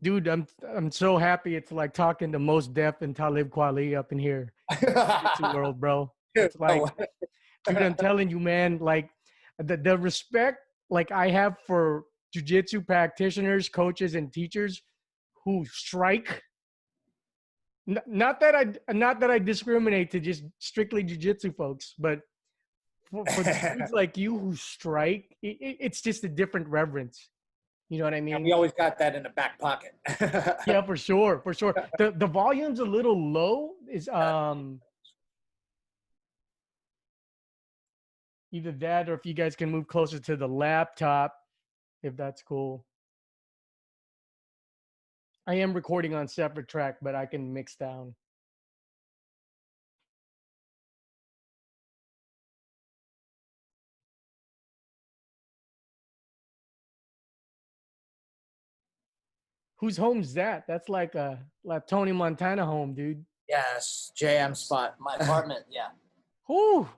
Dude, I'm so happy. It's like talking to Most Def and Talib Kweli up in here, jiu-jitsu world, bro. It's like, dude, I'm telling you, man. Like the respect like I have for jiu-jitsu practitioners, coaches, and teachers who strike. Not that I discriminate to just strictly jiu-jitsu folks, but for dudes like you who strike, it's just a different reverence. You know what I And mean? we always got that in the back pocket. Yeah, for sure, for sure. The volume's a little low. Is either that or if you guys can move closer to the laptop, if that's cool. I am recording on separate track, but I can mix down. Whose home's that? That's like a Tony Montana home, dude. Yes, JM spot. My apartment, yeah. Whew.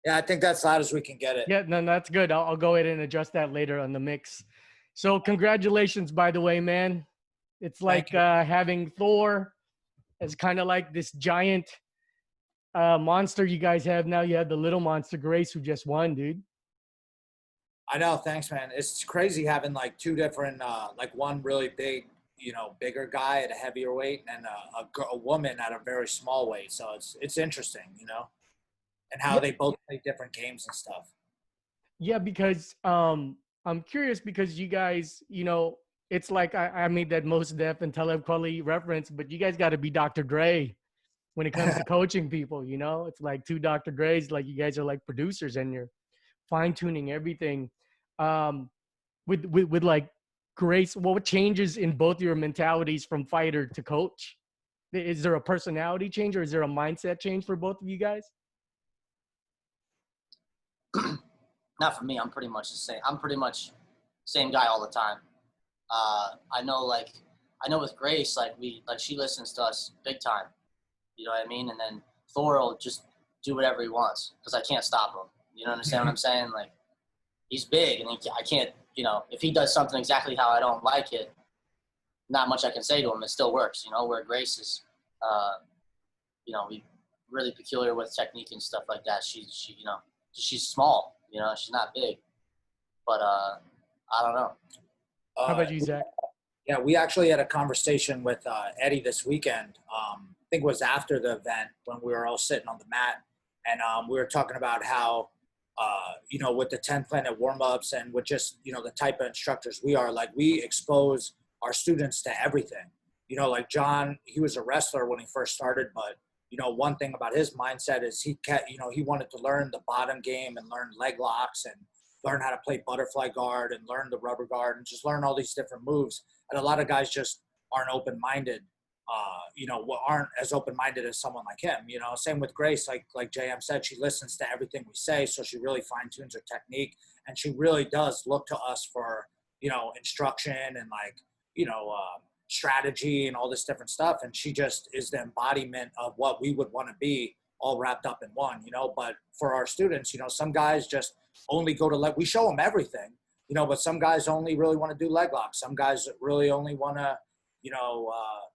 Yeah, I think that's loud as we can get it. Yeah, no, that's good. I'll go ahead and adjust that later on the mix. So congratulations, by the way, man. It's like having Thor as kind of like this giant monster you guys have now. You have the little monster, Grace, who just won, dude. I know. Thanks, man. It's crazy having like two different, like one really big, bigger guy at a heavier weight and a woman at a very small weight. So it's interesting, and how they both play different games and stuff. Yeah, because I'm curious because you guys, it's like I made that Most Def and Talib Kweli reference, but you guys got to be Dr. Dre when it comes to coaching people. It's like two Dr. Dre's, like you guys are like producers and you're fine tuning everything. With like Grace, what changes in both your mentalities from fighter to coach? Is there a personality change or is there a mindset change for both of you guys? Not for me. I'm pretty much the same. I'm pretty much same guy all the time. I know with Grace, she listens to us big time. You know what I mean? And then Thor will just do whatever he wants because I can't stop him. You know what I'm saying? Like, he's big and I can't, if he does something exactly how I don't like it, not much I can say to him. It still works, where Grace is, we really peculiar with technique and stuff like that. She's small, she's not big, but I don't know. How about you, Zach? Yeah, we actually had a conversation with Eddie this weekend. I think it was after the event when we were all sitting on the mat. And we were talking about how, with the 10 Planet warm-ups and with just, the type of instructors we are, like we expose our students to everything. Like John, he was a wrestler when he first started, but, one thing about his mindset is he wanted to learn the bottom game and learn leg locks and learn how to play butterfly guard and learn the rubber guard and just learn all these different moves. And a lot of guys just aren't open-minded. Aren't as open-minded as someone like him, same with Grace, like JM said, she listens to everything we say. So she really fine tunes her technique and she really does look to us for, instruction and strategy and all this different stuff. And she just is the embodiment of what we would want to be all wrapped up in one, but for our students, some guys just only go to leg. We show them everything, but some guys only really want to do leg locks. Some guys really only want to,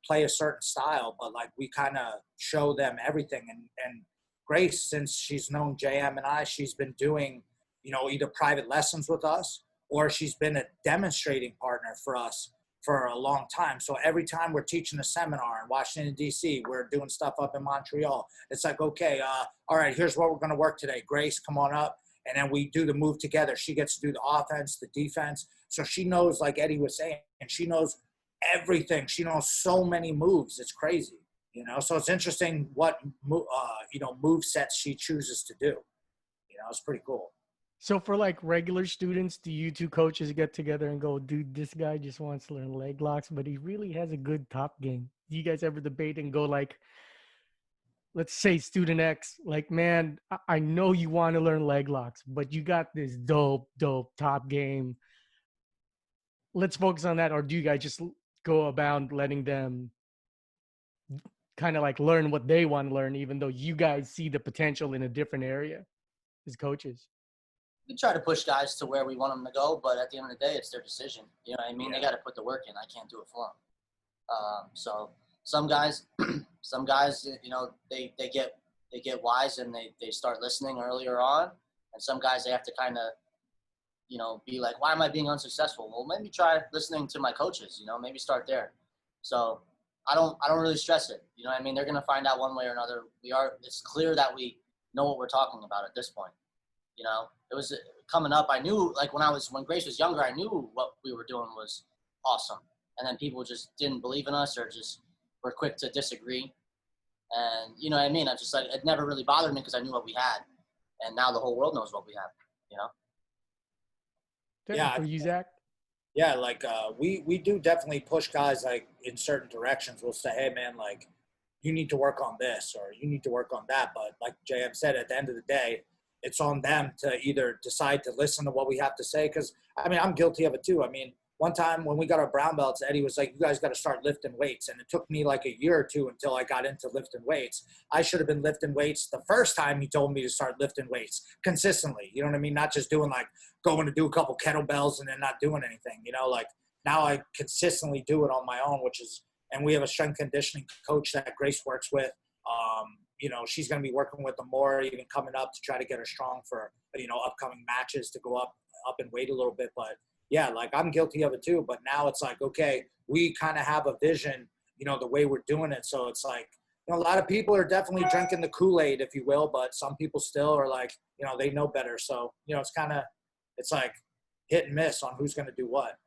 play a certain style, but like we kind of show them everything. And Grace, since she's known JM and I, she's been doing, either private lessons with us or she's been a demonstrating partner for us for a long time. So every time we're teaching a seminar in Washington, D.C., we're doing stuff up in Montreal. It's like, okay, all right, here's what we're going to work today. Grace, come on up. And then we do the move together. She gets to do the offense, the defense. So she knows, like Eddie was saying, and she knows everything. She knows so many moves. It's crazy, so it's interesting what, move sets she chooses to do. It's pretty cool. So for like regular students, do you two coaches get together and go, dude, this guy just wants to learn leg locks, but he really has a good top game? Do you guys ever debate and go like, let's say student X, like, man, I know you want to learn leg locks, but you got this dope top game. Let's focus on that. Or do you guys just go about letting them kind of like learn what they want to learn, even though you guys see the potential in a different area as coaches? We try to push guys to where we want them to go, but at the end of the day, it's their decision. You know what I mean? Yeah. They got to put the work in. I can't do it for them. So some guys, some guys, you know, they get wise and they start listening earlier on, and some guys they have to kind of, you know, be like, why am I being unsuccessful? Well, maybe try listening to my coaches. You know, maybe start there. So I don't really stress it. You know what I mean? They're gonna find out one way or another. It's clear that we know what we're talking about at this point. You know, it was coming up. I knew, like when Grace was younger, I knew what we were doing was awesome. And then people just didn't believe in us or just were quick to disagree. And you know what I mean? I just like, it never really bothered me because I knew what we had. And now the whole world knows what we have, you know? Yeah. For you, Zach? Yeah, like we do definitely push guys like in certain directions. We'll say, hey man, like you need to work on this or you need to work on that. But like JM said, at the end of the day, it's on them to either decide to listen to what we have to say. Because I mean, I'm guilty of it too. I mean, one time when we got our brown belts, Eddie was like, you guys got to start lifting weights. And it took me like a year or two until I got into lifting weights. I should have been lifting weights the first time he told me to start lifting weights consistently. You know what I mean? Not just doing like going to do a couple kettlebells and then not doing anything, you know, like now I consistently do it on my own, and we have a strength conditioning coach that Grace works with. You know, she's going to be working with them more even coming up to try to get her strong for, you know, upcoming matches to go up in weight a little bit. But yeah, like I'm guilty of it too. But now it's like, okay, we kind of have a vision, you know, the way we're doing it. So it's like, you know, a lot of people are definitely drinking the Kool-Aid, if you will, but some people still are like, you know, they know better. So, you know, it's like hit and miss on who's going to do what.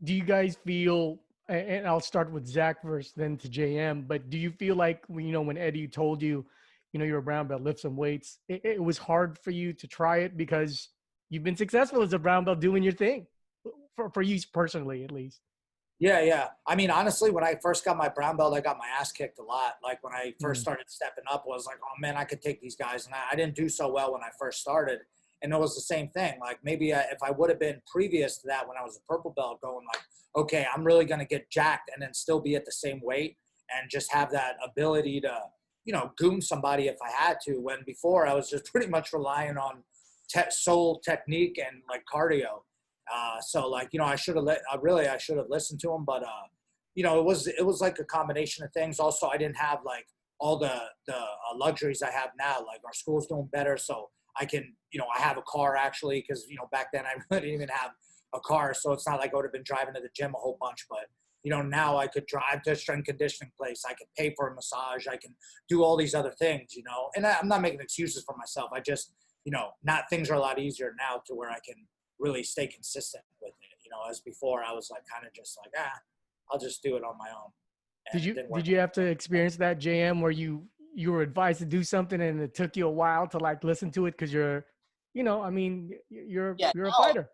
Do you guys feel, and I'll start with Zach first, then to JM, but do you feel like, you know, when Eddie told you, you know, you're a brown belt, lift some weights, it was hard for you to try it because you've been successful as a brown belt doing your thing, for you personally, at least? Yeah. I mean, honestly, when I first got my brown belt, I got my ass kicked a lot. Like when I first started stepping up, was like, oh man, I could take these guys. And I didn't do so well when I first started. And it was the same thing. Like maybe if I would have been previous to that when I was a purple belt going like, okay, I'm really going to get jacked and then still be at the same weight and just have that ability to, you know, goon somebody if I had to. When before I was just pretty much relying on sole technique and like cardio. So like, you know, I should have listened to him, but you know, it was like a combination of things. Also, I didn't have like all the luxuries I have now. Like our school's doing better, so I can, you know, I have a car actually, because you know back then I really didn't even have a car, so it's not like I would have been driving to the gym a whole bunch. But you know, now I could drive to a strength conditioning place. I could pay for a massage. I can do all these other things, you know. And I'm not making excuses for myself. I just, you know, things are a lot easier now to where I can really stay consistent with it. You know, as before I was like kind of just like, I'll just do it on my own. And Did you have to experience that, JM, where you were advised to do something and it took you a while to like listen to it because you're, you know, I mean, you're a fighter.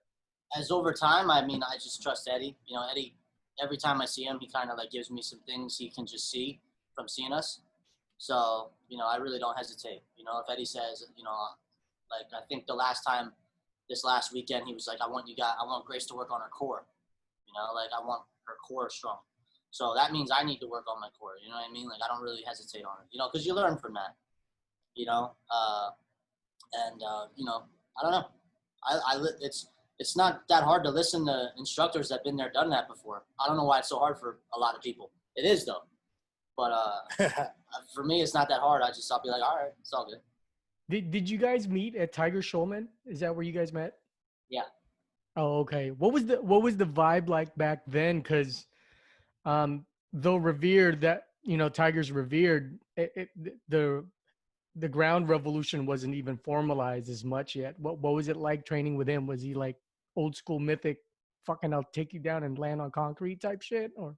As over time, I mean, I just trust Eddie. You know, Eddie, every time I see him, he kind of like gives me some things he can just see from seeing us. So, you know, I really don't hesitate. You know, if Eddie says, you know, like I think this last weekend, he was like, I want Grace to work on her core. You know, like I want her core strong. So that means I need to work on my core. You know what I mean? Like I don't really hesitate on it, you know, because you learn from that, you know. You know, I don't know. It's not that hard to listen to instructors that've been there, done that before. I don't know why it's so hard for a lot of people. It is though. But for me, it's not that hard. I'll be like, all right, it's all good. Did you guys meet at Tiger Schulman? Is that where you guys met? Yeah. Oh, okay. What was the vibe like back then? Because though revered, that, you know, Tiger's revered, the ground revolution wasn't even formalized as much yet. What was it like training with him? Was he like old school mythic, fucking I'll take you down and land on concrete type shit? Or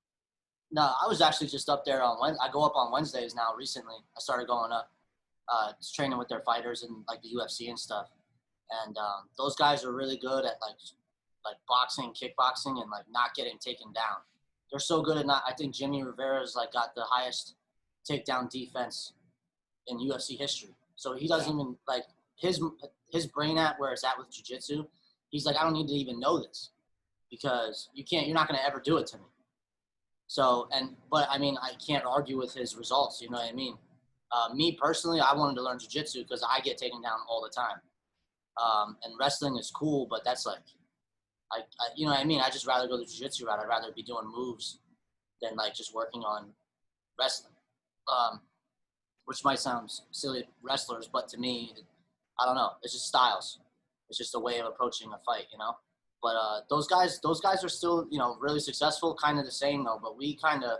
No, I was actually just up there on Wednesday. I go up on Wednesdays now recently. I started going up, training with their fighters and like the UFC and stuff. And those guys are really good at like boxing, kickboxing, and like not getting taken down. They're so good at not. I think Jimmy Rivera's like got the highest takedown defense in UFC history. So he doesn't even like his brain at where it's at with jiu-jitsu. He's like, I don't need to even know this because you're not going to ever do it to me. So, but I mean, I can't argue with his results. You know what I mean? Me personally, I wanted to learn jiu-jitsu because I get taken down all the time. And wrestling is cool, but that's like, I you know what I mean? I just rather go the jiu-jitsu route. I'd rather be doing moves than like just working on wrestling. Which might sound silly, wrestlers, but to me, I don't know. It's just styles. It's just a way of approaching a fight, you know. But those guys are still, you know, really successful. Kind of the same though. But we kind of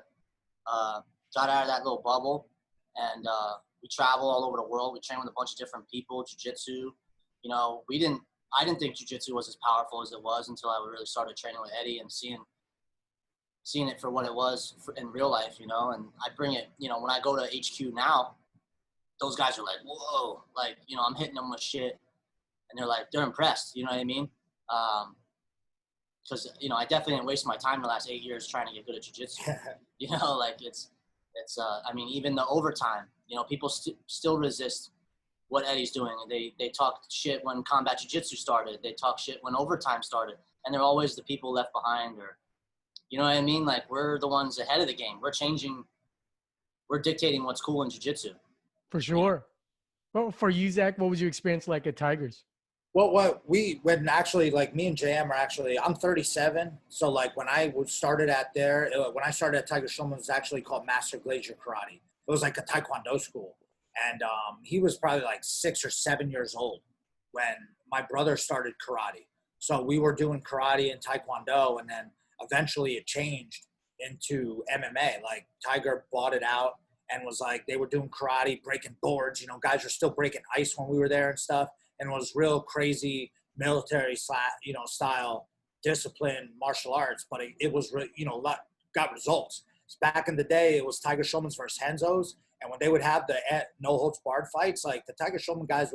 got out of that little bubble, and we travel all over the world. We train with a bunch of different people, jiu-jitsu. You know, I didn't think jiu-jitsu was as powerful as it was until I really started training with Eddie and seeing it for what it was in real life, you know. And I bring it, you know, when I go to HQ now, those guys are like, whoa, like, you know, I'm hitting them with shit, and they're impressed, you know what I mean? Because, you know, I definitely didn't waste my time the last 8 years trying to get good at jiu-jitsu. You know, like it's I mean, even the overtime, you know, people still resist what Eddie's doing. They talk shit when combat jiu-jitsu started. They talk shit when overtime started, and they're always the people left behind, or, you know what I mean? Like, we're the ones ahead of the game. We're dictating what's cool in jiu-jitsu. For sure. Well, for you, Zach, what was your experience like at Tigers? Well, when actually, like, me and JM are actually, I'm 37. So like when I started at Tiger Schulman, it was actually called Master Glacier Karate. It was like a Taekwondo school. And he was probably like 6 or 7 years old when my brother started karate. So we were doing karate and Taekwondo, and then eventually it changed into MMA. Like, Tiger bought it out and was like, they were doing karate, breaking boards. You know, guys were still breaking ice when we were there and stuff. And it was real crazy military style discipline martial arts. But it was, you know, got results. So back in the day, it was Tiger Schulman's versus Henzo's. And when they would have the no holds barred fights, like, the Tiger Schulman guys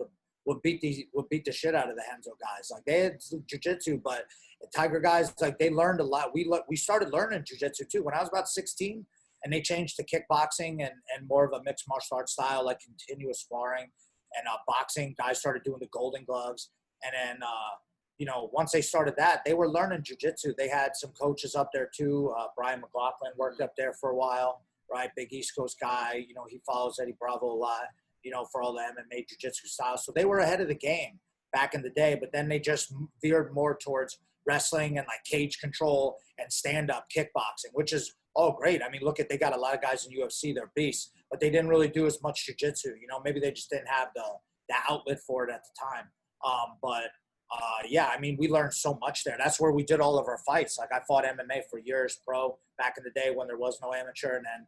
would beat the shit out of the Henzo guys. Like, they had jiu-jitsu, but the Tiger guys, like, they learned a lot. We started learning jiu-jitsu too when I was about 16, and they changed to kickboxing and more of a mixed martial arts style, like continuous sparring. And boxing, guys started doing the golden gloves. And then, you know, once they started that, they were learning jiu-jitsu. They had some coaches up there too. Brian McLaughlin worked up there for a while, right? Big East Coast guy. You know, he follows Eddie Bravo a lot, you know, for all the MMA jiu-jitsu styles. So they were ahead of the game back in the day, but then they just veered more towards wrestling and like cage control and stand-up kickboxing, which is all great. I mean, they got a lot of guys in UFC, they're beasts, but they didn't really do as much jiu-jitsu. You know, maybe they just didn't have the outlet for it at the time. Yeah, I mean, we learned so much there. That's where we did all of our fights. Like, I fought MMA for years, pro, back in the day when there was no amateur. And then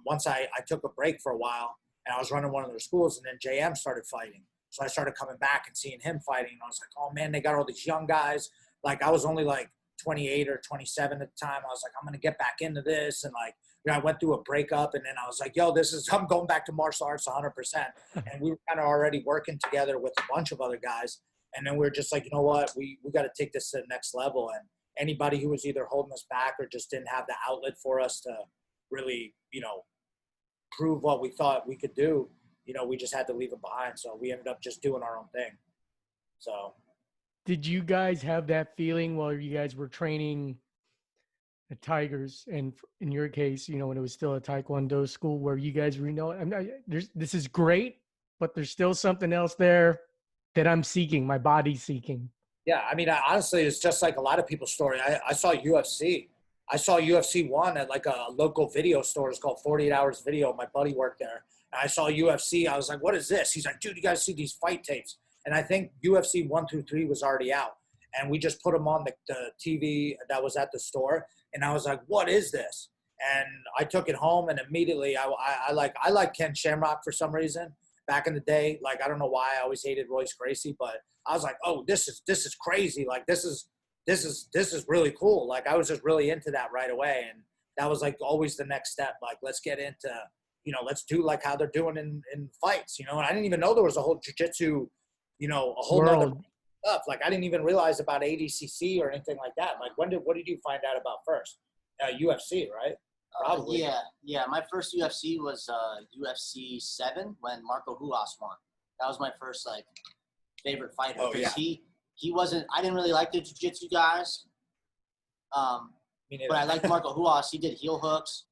once I took a break for a while, and I was running one of their schools, and then JM started fighting. So I started coming back and seeing him fighting. And I was like, oh, man, they got all these young guys. Like, I was only like 28 or 27 at the time. I was like, I'm going to get back into this. And like, you know, I went through a breakup, and then I was like, yo, I'm going back to martial arts 100%. And we were kind of already working together with a bunch of other guys. And then we were just like, you know what, we got to take this to the next level. And anybody who was either holding us back or just didn't have the outlet for us to really, you know, prove what we thought we could do, you know, we just had to leave them behind. So we ended up just doing our own thing. So. Did you guys have that feeling while you guys were training at Tigers, and in your case, you know, when it was still a Taekwondo school, where you guys were, you know, this is great, but there's still something else there that I'm seeking, my body's seeking? Yeah, I mean, honestly, it's just like a lot of people's story. I saw UFC. I saw UFC 1 at like a local video store. It's called 48 Hours Video. My buddy worked there. And I saw UFC. I was like, what is this? He's like, dude, you got to see these fight tapes. And I think UFC 1 through 3 was already out. And we just put them on the TV that was at the store. And I was like, what is this? And I took it home, and immediately I like Ken Shamrock for some reason. Back in the day, like, I don't know why I always hated Royce Gracie, but I was like, oh, this is crazy. Like, this is really cool. Like, I was just really into that right away. And that was like always the next step. Like, let's get into, you know, let's do like how they're doing in fights, you know. And I didn't even know there was a whole jiu-jitsu, you know, a whole other stuff. Like, I didn't even realize about ADCC or anything like that. Like, what did you find out about first? UFC, right? Probably. Yeah. My first UFC was UFC 7 when Marco Huas won. That was my first like favorite fighter. Oh, yeah. He wasn't. I didn't really like the jiu-jitsu guys. But I liked Marco Huas. He did heel hooks.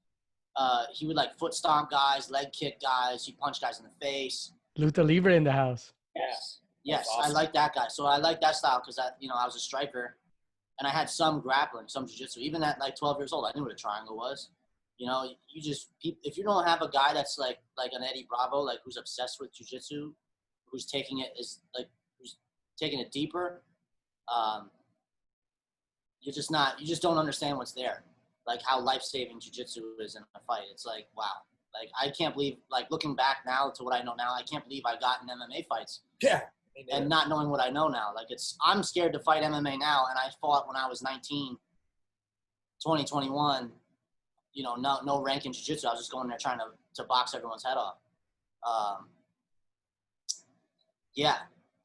He would like foot stomp guys, leg kick guys. He punched guys in the face. Luta Libre in the house. Yes, awesome. I like that guy. So I like that style because I was a striker, and I had some grappling, some jiu-jitsu. Even at like 12 years old, I knew what a triangle was. You know, if you don't have a guy that's like an Eddie Bravo, like who's obsessed with jiu-jitsu, who's taking it deeper, you just don't understand what's there. Like how life-saving jiu-jitsu is in a fight. It's like, wow. Like, I can't believe, like, looking back now to what I know now, I can't believe I got in MMA fights. Yeah. And not knowing what I know now. Like, I'm scared to fight MMA now, and I fought when I was 19, 20, 21, you know, no rank in jiu-jitsu. I was just going there trying to box everyone's head off. Yeah,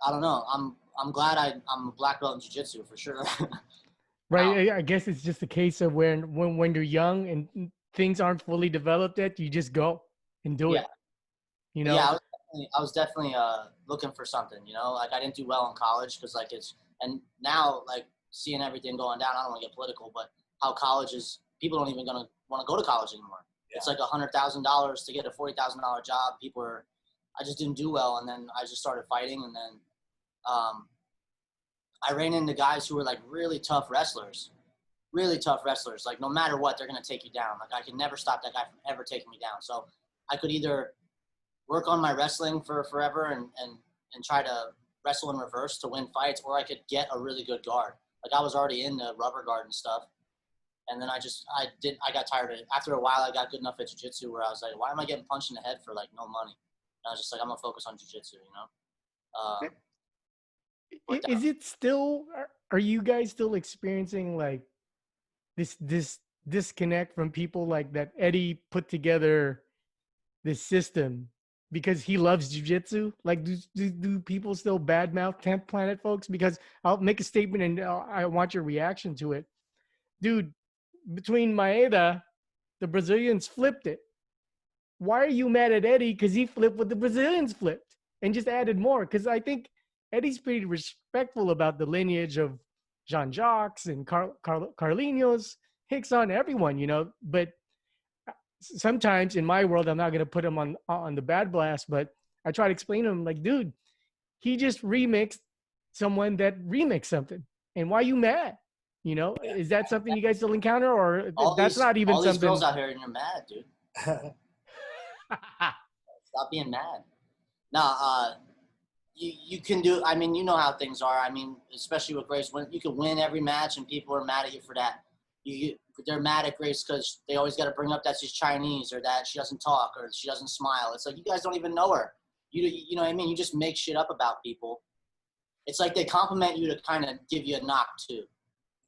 I don't know. I'm glad I'm a black belt in jiu-jitsu for sure. Right. I guess it's just a case of when you're young and things aren't fully developed yet, you just go and do it. You know? Yeah, I was definitely looking for something, you know, like I didn't do well in college because like and now like seeing everything going down, I don't want to get political, but how college is, people don't even want to go to college anymore. Yeah. It's like $100,000 to get a $40,000 job. I just didn't do well. And then I just started fighting. And then I ran into guys who were like really tough wrestlers. Like no matter what, they're going to take you down. Like I could never stop that guy from ever taking me down. So I could either work on my wrestling for forever and try to wrestle in reverse to win fights, or I could get a really good guard. Like I was already in the rubber guard and stuff. And then I got tired of it. After a while, I got good enough at jiu-jitsu where I was like, why am I getting punched in the head for like no money? And I was just like, I'm going to focus on jiu-jitsu, you know? Is it still, are you guys still experiencing like this disconnect from people like that Eddie put together this system because he loves jiu-jitsu? Like do people still badmouth 10th Planet folks? Because I'll make a statement and I want your reaction to it. Dude, between Maeda, the Brazilians flipped it. Why are you mad at Eddie? Because he flipped what the Brazilians flipped and just added more. Because I think Eddie's pretty respectful about the lineage of Jean-Jacques and Carlinhos, Hicks on everyone, you know. But sometimes in my world, I'm not going to put him on the bad blast, but I try to explain to him, like, dude, he just remixed someone that remixed something. And why are you mad? You know, is that something you guys still encounter, or that's not even something? All these girls out here and you're mad, dude. Stop being mad. No, you can do, I mean, you know how things are. I mean, especially with Grace, when you can win every match and people are mad at you for that. They're mad at Grace because they always got to bring up that she's Chinese or that she doesn't talk or she doesn't smile. It's like, you guys don't even know her. You know what I mean? You just make shit up about people. It's like they compliment you to kind of give you a knock too.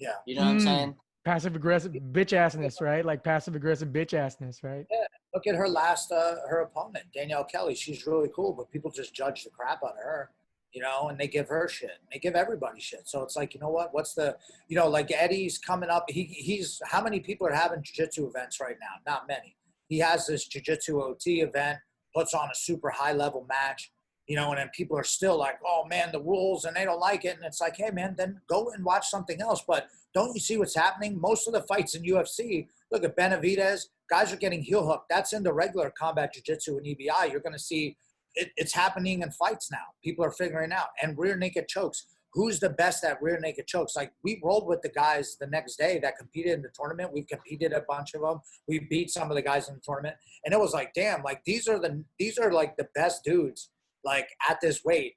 Yeah. You know what I'm saying? Passive aggressive bitch assness, right? Like passive aggressive bitch assness, right? Yeah. Look at her last, her opponent, Danielle Kelly. She's really cool, but people just judge the crap out of her, you know, and they give her shit. They give everybody shit. So it's like, you know what? What's the, you know, like Eddie's coming up. He's how many people are having jiu-jitsu events right now? Not many. He has this jiu-jitsu OT event, puts on a super high level match, you know, and then people are still like, oh man, the rules, and they don't like it. And it's like, hey man, then go and watch something else. But don't you see what's happening? Most of the fights in UFC, look at Benavidez, guys are getting heel hooked. That's in the regular combat jiu-jitsu and EBI. You're going to see it's happening in fights now. People are figuring out. And rear naked chokes. Who's the best at rear naked chokes? Like, we rolled with the guys the next day that competed in the tournament. We've competed a bunch of them. We beat some of the guys in the tournament. And it was like, damn, like these are like the best dudes, like at this weight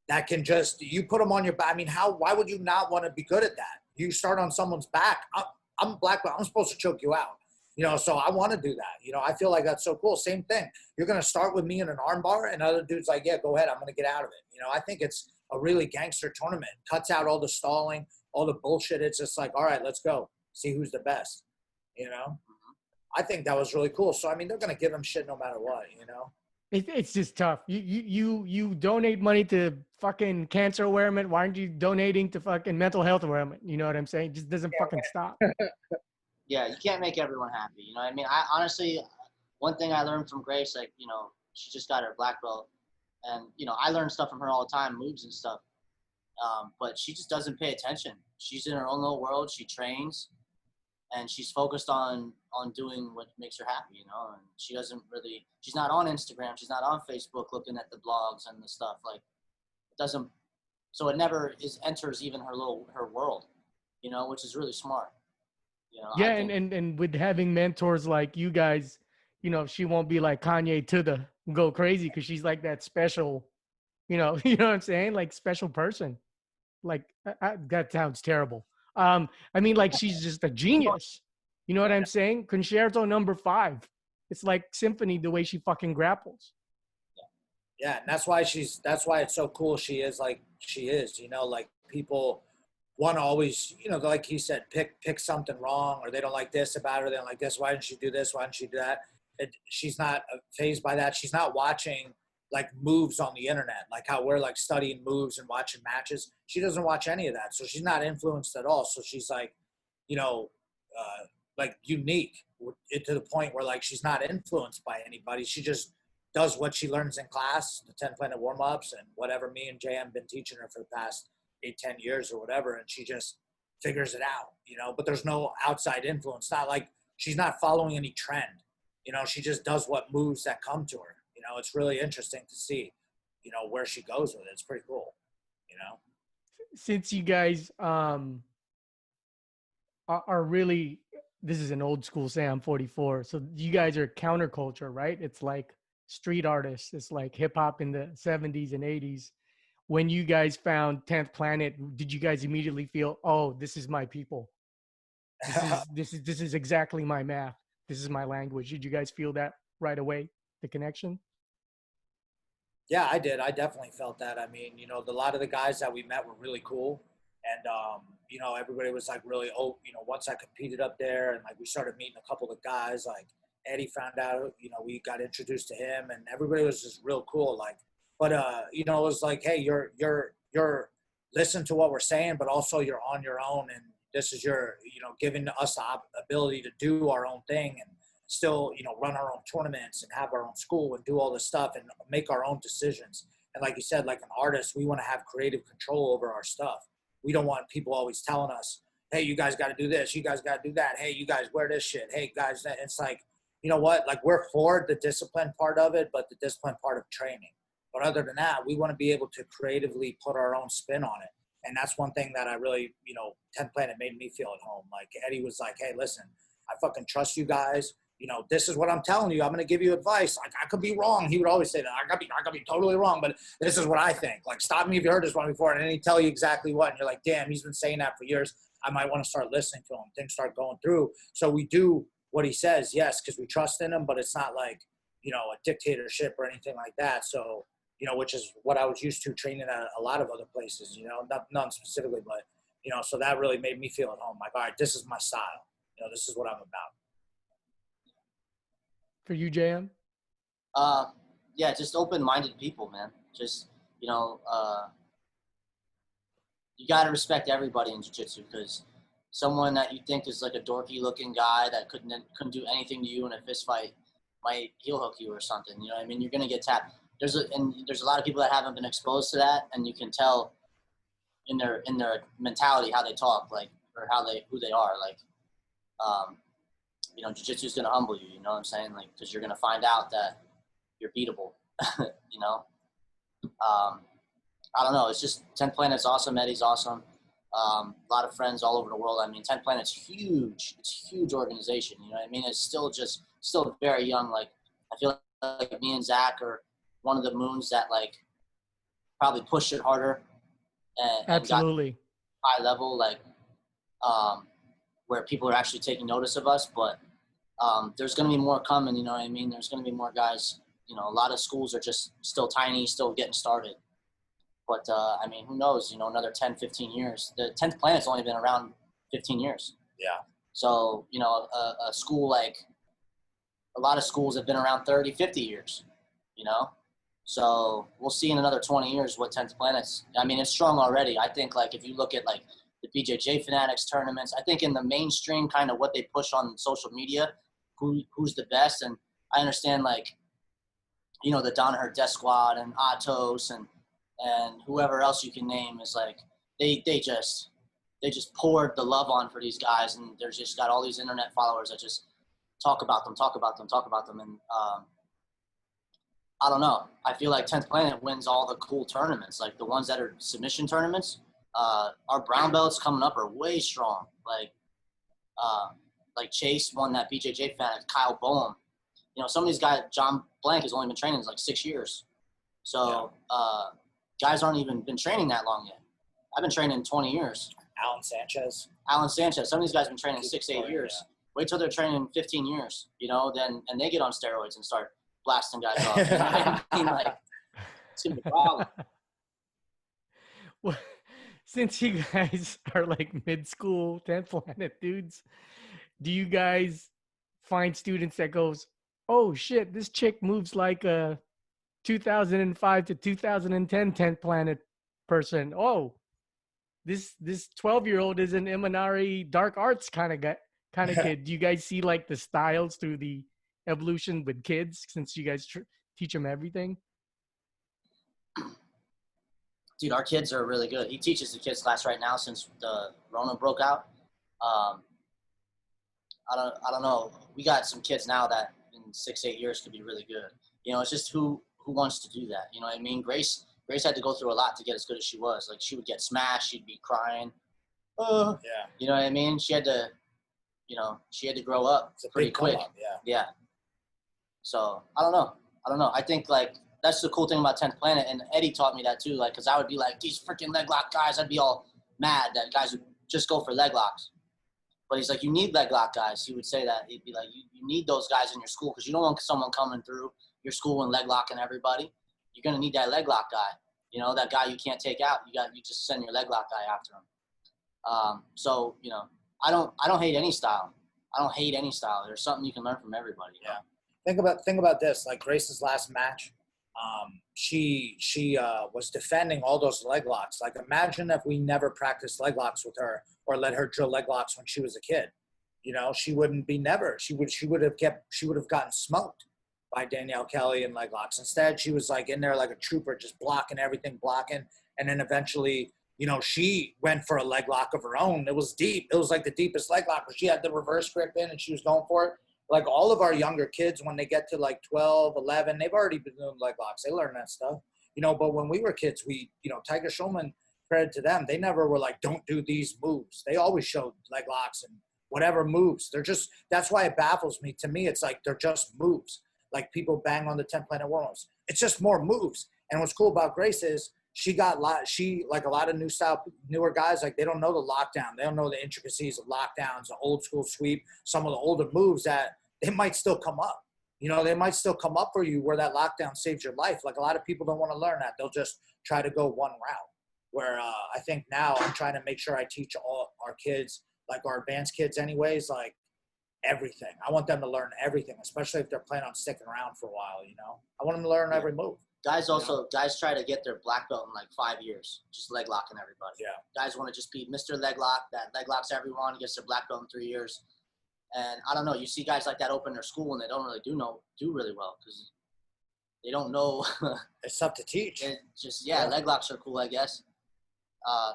that can just, you put them on your back. I mean, why would you not want to be good at that? You start on someone's back. I'm black belt. I'm supposed to choke you out. You know, so I want to do that. You know, I feel like that's so cool. Same thing. You're going to start with me in an arm bar and other dudes like, yeah, go ahead. I'm going to get out of it. You know, I think it's a really gangster tournament. Cuts out all the stalling, all the bullshit. It's just like, all right, let's go. See who's the best. You know, I think that was really cool. So, I mean, they're going to give him shit no matter what, you know. It's just tough. You donate money to fucking cancer awareness. Why aren't you donating to fucking mental health awareness? You know what I'm saying? It just doesn't fucking stop. Yeah, you can't make everyone happy. You know what I mean? I honestly, one thing I learned from Grace, like, you know, she just got her black belt. And, you know, I learn stuff from her all the time, moves and stuff. But she just doesn't pay attention. She's in her own little world. She trains. And she's focused on doing what makes her happy, you know, and she's not on Instagram. She's not on Facebook looking at the blogs and the stuff. Like, so it never enters even her world, you know, which is really smart. You know, Yeah, I think and with having mentors like you guys, you know, she won't be like Kanye to the go crazy because she's like that special, you know, you know what I'm saying? Like special person. Like that sounds terrible. I mean, like she's just a genius. You know what I'm saying? Concerto number 5. It's like symphony the way she fucking grapples. Yeah, and that's why it's so cool she is like she is, you know, like people want to always, you know, like he said, pick something wrong, or they don't like this about her, they don't like this, why didn't she do this, why didn't she do that? She's not phased by that. She's not watching like moves on the internet, like how we're like studying moves and watching matches. She doesn't watch any of that, so she's not influenced at all. So she's like, you know, like unique to the point where like she's not influenced by anybody. She just does what she learns in class, the 10 planet warm-ups and whatever me and Jay have been teaching her for the past 8-10 years or whatever, and she just figures it out, you know. But there's no outside influence. Not like she's not following any trend, you know. She just does what moves that come to her, you know. It's really interesting to see, you know, where she goes with it. It's pretty cool, you know. Since you guys are really, this is an old school say, I'm 44, so you guys are counterculture, right? It's like street artists, it's like hip hop in the 70s and 80s. When you guys found 10th Planet, did you guys immediately feel, oh, this is my people, this is exactly my math, this is my language? Did you guys feel that right away, the connection? Yeah, I did. I definitely felt that. I mean, you know, a lot of the guys that we met were really cool. And, you know, everybody was like really, oh, you know, once I competed up there and like we started meeting a couple of guys, like Eddie found out, you know, we got introduced to him and everybody was just real cool. Like, but, you know, it was like, hey, you're listen to what we're saying, but also you're on your own. And this is your, you know, giving us the ability to do our own thing and still, you know, run our own tournaments and have our own school and do all this stuff and make our own decisions. And like you said, like an artist, we want to have creative control over our stuff. We don't want people always telling us, hey, you guys got to do this. You guys got to do that. Hey, you guys wear this shit. Hey, guys, that. It's like, you know what? Like we're for the discipline part of it, but the discipline part of training. But other than that, we want to be able to creatively put our own spin on it. And that's one thing that I really, you know, 10th Planet made me feel at home. Like Eddie was like, hey, listen, I fucking trust you guys. You know, this is what I'm telling you. I'm going to give you advice. I could be wrong. He would always say that. I could be totally wrong, but this is what I think. Like, stop me if you heard this one before. And then he tell you exactly what. And you're like, damn, he's been saying that for years. I might want to start listening to him. Things start going through. So we do what he says, yes, because we trust in him, but it's not like, you know, a dictatorship or anything like that. So, you know, which is what I was used to training at a lot of other places, you know, none specifically, but, you know, so that really made me feel at home. Like, all right, this is my style. You know, this is what I'm about. For you, JM? Yeah, just open-minded people, man. Just, you know, you got to respect everybody in jiu-jitsu because someone that you think is like a dorky-looking guy that couldn't do anything to you in a fist fight might heel hook you or something. You know what I mean? You're going to get tapped. There's a lot of people that haven't been exposed to that, and you can tell in their mentality how they talk, like, or who they are. Like, you know, jiu-jitsu is going to humble you, you know what I'm saying? Like, because you're going to find out that you're beatable, you know? I don't know. It's just 10th Planet's awesome. Eddie's awesome. A lot of friends all over the world. I mean, 10th Planet's huge. It's a huge organization, you know what I mean? It's still very young. Like, I feel like me and Zach are one of the moons that, like, probably pushed it harder and Absolutely. got high level, like, where people are actually taking notice of us, but there's going to be more coming, you know what I mean? There's going to be more guys. You know, a lot of schools are just still tiny, still getting started. But, I mean, who knows, you know, another 10, 15 years. The 10th Planet's only been around 15 years. Yeah. So, you know, a school like a lot of schools have been around 30, 50 years, you know? So we'll see in another 20 years what 10th Planet's. I mean, it's strong already. I think, like, if you look at, like, the BJJ Fanatics tournaments, I think in the mainstream kind of what they push on social media, who's the best. And I understand, like, you know, the Danaher Death Squad and Atos and whoever else you can name is like, they just poured the love on for these guys. And there's just got all these internet followers that just talk about them. And I don't know. I feel like 10th Planet wins all the cool tournaments, like the ones that are submission tournaments. Our brown belts coming up are way strong. Like, like Chase won that BJJ fight, Kyle Boehm. You know, some of these guys, John Blank has only been training like 6 years. So guys aren't even been training that long yet. I've been training 20 years. Alan Sanchez. Some of these guys have been training 6-8 years. Yeah. Wait till they're training 15 years, you know, and they get on steroids and start blasting guys off. You know what I mean? Like, it's going to be a problem. Well, since you guys are like mid-school 10th planet dudes, do you guys find students that goes, oh shit, this chick moves like a 2005 to 2010 10th planet person? Oh, this 12-year-old is an Imanari dark arts kind of kid. Do you guys see like the styles through the evolution with kids, since you guys teach them everything? Dude, our kids are really good. He teaches the kids class right now since the Rona broke out. I don't know. We got some kids now that in 6-8 years could be really good. You know, it's just who wants to do that. You know what I mean? Grace had to go through a lot to get as good as she was. Like, she would get smashed, she'd be crying. Yeah. You know what I mean? She had to grow up pretty quick. Yeah. So I don't know. I think like that's the cool thing about 10th Planet, and Eddie taught me that too. Like, because I would be like, these freaking leg lock guys, I'd be all mad that guys would just go for leg locks. But he's like, you need leg lock guys. He would say that. He'd be like, you need those guys in your school, because you don't want someone coming through your school and leg locking everybody. You're gonna need that leg lock guy. You know, that guy you can't take out. You just send your leg lock guy after him. So, you know, I don't hate any style. There's something you can learn from everybody. You know? Think about this. Like Grace's last match, she was defending all those leg locks. Like, imagine if we never practiced leg locks with her or let her drill leg locks when she was a kid. You know, she would have gotten smoked by Danielle Kelly in leg locks. Instead, she was like in there like a trooper, just blocking everything, and then eventually, you know, she went for a leg lock of her own. It was deep. It was like the deepest leg lock, where she had the reverse grip in and she was going for it. Like, all of our younger kids, when they get to like 12, 11, they've already been doing leg locks. They learn that stuff, you know. But when we were kids, Tiger Schulman, credit to them, they never were like, don't do these moves. They always showed leg locks and whatever moves. That's why it baffles me. To me, it's like they're just moves. Like, people bang on the 10 Planet Warm-ups. It's just more moves. And what's cool about Grace is like a lot of newer guys, like, they don't know the lockdown. They don't know the intricacies of lockdowns, the old school sweep, some of the older moves that it might still come up. You know, they might still come up for you where that lockdown saves your life. Like, a lot of people don't want to learn that. They'll just try to go one route. Where I think now I'm trying to make sure I teach all our kids, like our advanced kids anyways, like, everything. I want them to learn everything, especially if they're planning on sticking around for a while, you know. I want them to learn every move. Guys try to get their black belt in like 5 years, just leg locking everybody. Yeah. Guys want to just be Mr. Leg Lock, that leg locks everyone, gets their black belt in 3 years. And I don't know, you see guys like that open their school and they don't really do really well because they don't know. It's tough to teach. Leg locks are cool, I guess.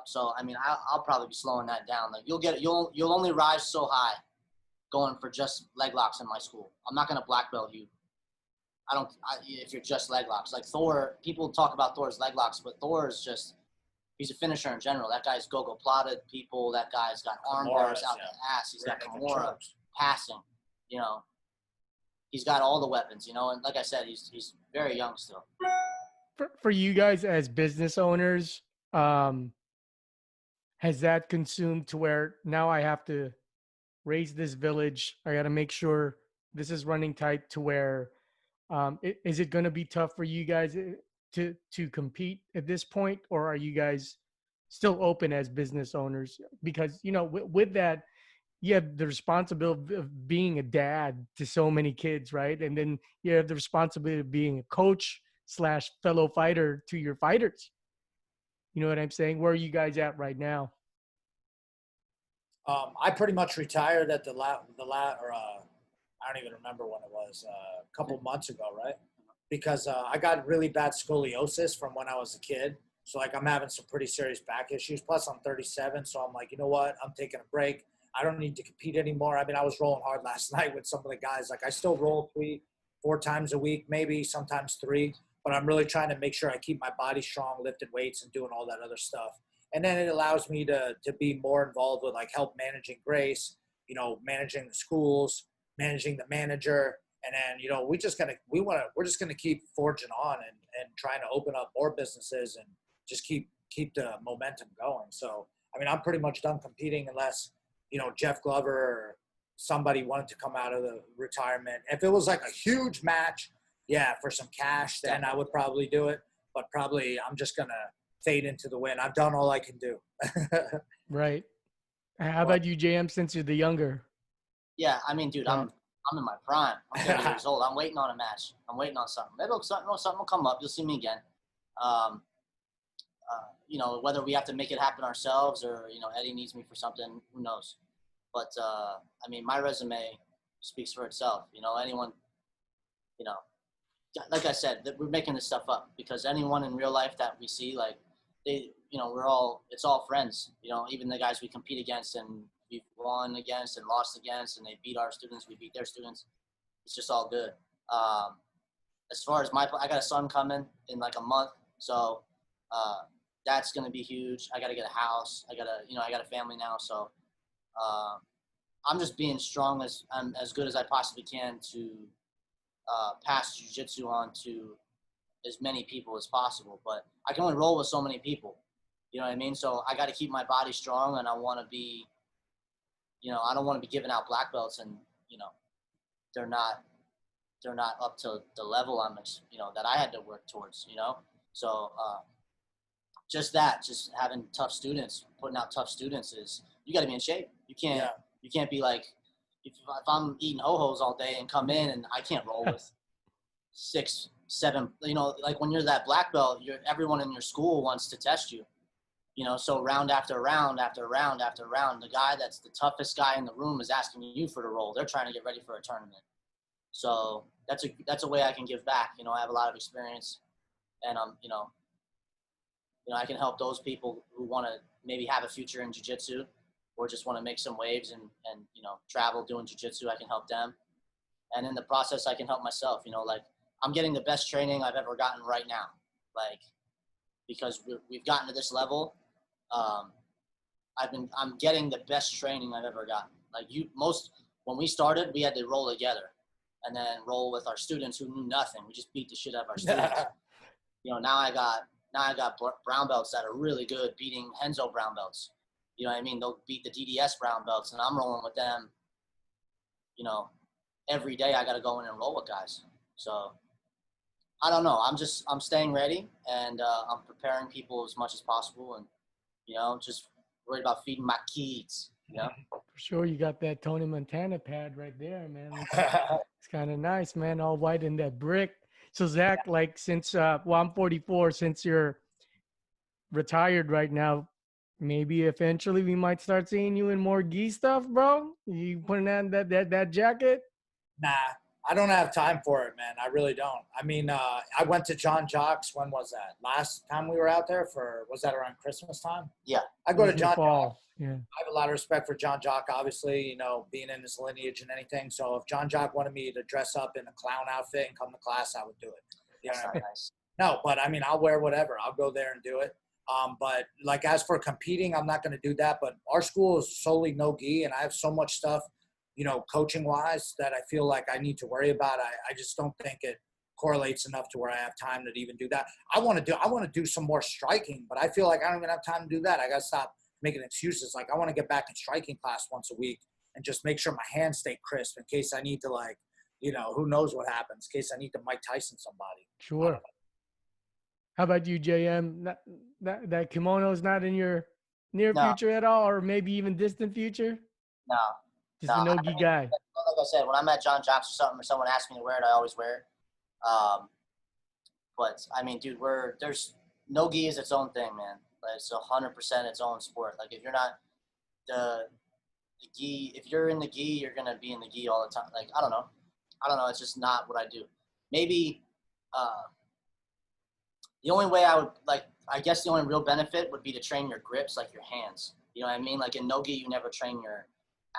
So I mean, I'll probably be slowing that down. Like, you'll only rise so high going for just leg locks in my school. I'm not gonna black belt you. If you're just leg locks. Like Thor, people talk about Thor's leg locks, but Thor is he's a finisher in general. That guy's go-go plotted people. That guy's got arm bars out the ass. He's got Kimura passing, you know. He's got all the weapons, you know. And like I said, he's very young still. For you guys as business owners, has that consumed to where now I have to raise this village? I got to make sure this is running tight to where is it going to be tough for you guys to compete at this point, or are you guys still open as business owners? Because, you know, with that, you have the responsibility of being a dad to so many kids, right? And then you have the responsibility of being a coach / fellow fighter to your fighters. You know what I'm saying? Where are you guys at right now? I pretty much retired at I don't even remember when it was, a couple months ago, right? Because I got really bad scoliosis from when I was a kid. So, like, I'm having some pretty serious back issues. Plus, I'm 37, so I'm like, you know what? I'm taking a break. I don't need to compete anymore. I mean, I was rolling hard last night with some of the guys. Like, I still roll 3-4 times a week, maybe sometimes 3. But I'm really trying to make sure I keep my body strong, lifting weights and doing all that other stuff. And then it allows me to be more involved with, like, help managing Grace, managing the schools, managing the manager. And then, we're just going to keep forging on and trying to open up more businesses and just keep the momentum going. So, I mean, I'm pretty much done competing unless, Jeff Glover or somebody wanted to come out of the retirement. If it was like a huge match, yeah, for some cash, then I would probably do it. But probably I'm just going to fade into the wind. I've done all I can do. Right. How about you, JM, since you're the younger? Yeah, I mean, dude, I'm in my prime. I'm 30 years old. I'm waiting on a match. I'm waiting on something. Maybe something will come up. You'll see me again. Whether we have to make it happen ourselves or, Eddie needs me for something, who knows? But, I mean, my resume speaks for itself. Anyone, like I said, that we're making this stuff up because anyone in real life that we see, like, it's all friends, even the guys we compete against and we've won against and lost against, and they beat our students, we beat their students. It's just all good. As far as I got a son coming in like a month, so that's gonna be huge. I gotta get a house. I got a family now, so I'm just being strong as good as I possibly can to pass jiu-jitsu on to as many people as possible. But I can only roll with so many people. You know what I mean? So I got to keep my body strong, and I want to be, I don't want to be giving out black belts, and they're not up to the level that I had to work towards. So just having tough students, putting out tough students is you got to be in shape. You can't be like if I'm eating ho-hos all day and come in and I can't roll with 6, 7. Like when you're that black belt, everyone in your school wants to test you. So round after round after round after round, the guy that's the toughest guy in the room is asking you for the role. They're trying to get ready for a tournament. So that's a way I can give back. I have a lot of experience, and I can help those people who want to maybe have a future in jiu-jitsu or just want to make some waves and travel doing jiu-jitsu. I can help them. And in the process, I can help myself. Like I'm getting the best training I've ever gotten right now. Like, because we've gotten to this level, I'm getting the best training I've ever gotten. Like when we started, we had to roll together and then roll with our students who knew nothing. We just beat the shit out of our students. Now I got brown belts that are really good beating Henzo brown belts. You know what I mean? They'll beat the DDS brown belts, and I'm rolling with them. Every day I got to go in and roll with guys. So I don't know. I'm staying ready, and I'm preparing people as much as possible, and just worried about feeding my kids. For sure, you got that Tony Montana pad right there, man. It's kind of nice, man. All white in that brick. So Zach, like since I'm 44, since you're retired right now, maybe eventually we might start seeing you in more gi stuff, bro. You putting on that jacket? Nah, I don't have time for it, man. I really don't. I mean, I went to John Jock's. When was that? Last time we were out there was that around Christmas time? Yeah. I go to John Jock. Yeah. I have a lot of respect for John Jock, obviously, being in his lineage and anything. So if John Jock wanted me to dress up in a clown outfit and come to class, I would do it. That's not nice. No, but I mean, I'll wear whatever. I'll go there and do it. But like as for competing, I'm not going to do that. But our school is solely no gi, and I have so much stuff, coaching wise, that I feel like I need to worry about. I just don't think it correlates enough to where I have time to even do that. I want to do some more striking, but I feel like I don't even have time to do that. I got to stop making excuses. Like I want to get back in striking class once a week and just make sure my hands stay crisp in case I need to who knows what happens, in case I need to Mike Tyson somebody. Sure. How about you, JM? That kimono is not in your near future at all, or maybe even distant future? No. Just a no-gi guy. Like I said, when I'm at John Jock's or something, or someone asks me to wear it, I always wear it. But I mean, dude, there's no-gi is its own thing, man. Like, it's 100% its own sport. Like if you're not the gi, if you're in the gi, you're gonna be in the gi all the time. Like I don't know. It's just not what I do. Maybe the only way I guess the only real benefit would be to train your grips, like your hands. You know what I mean? Like in no-gi, you never train your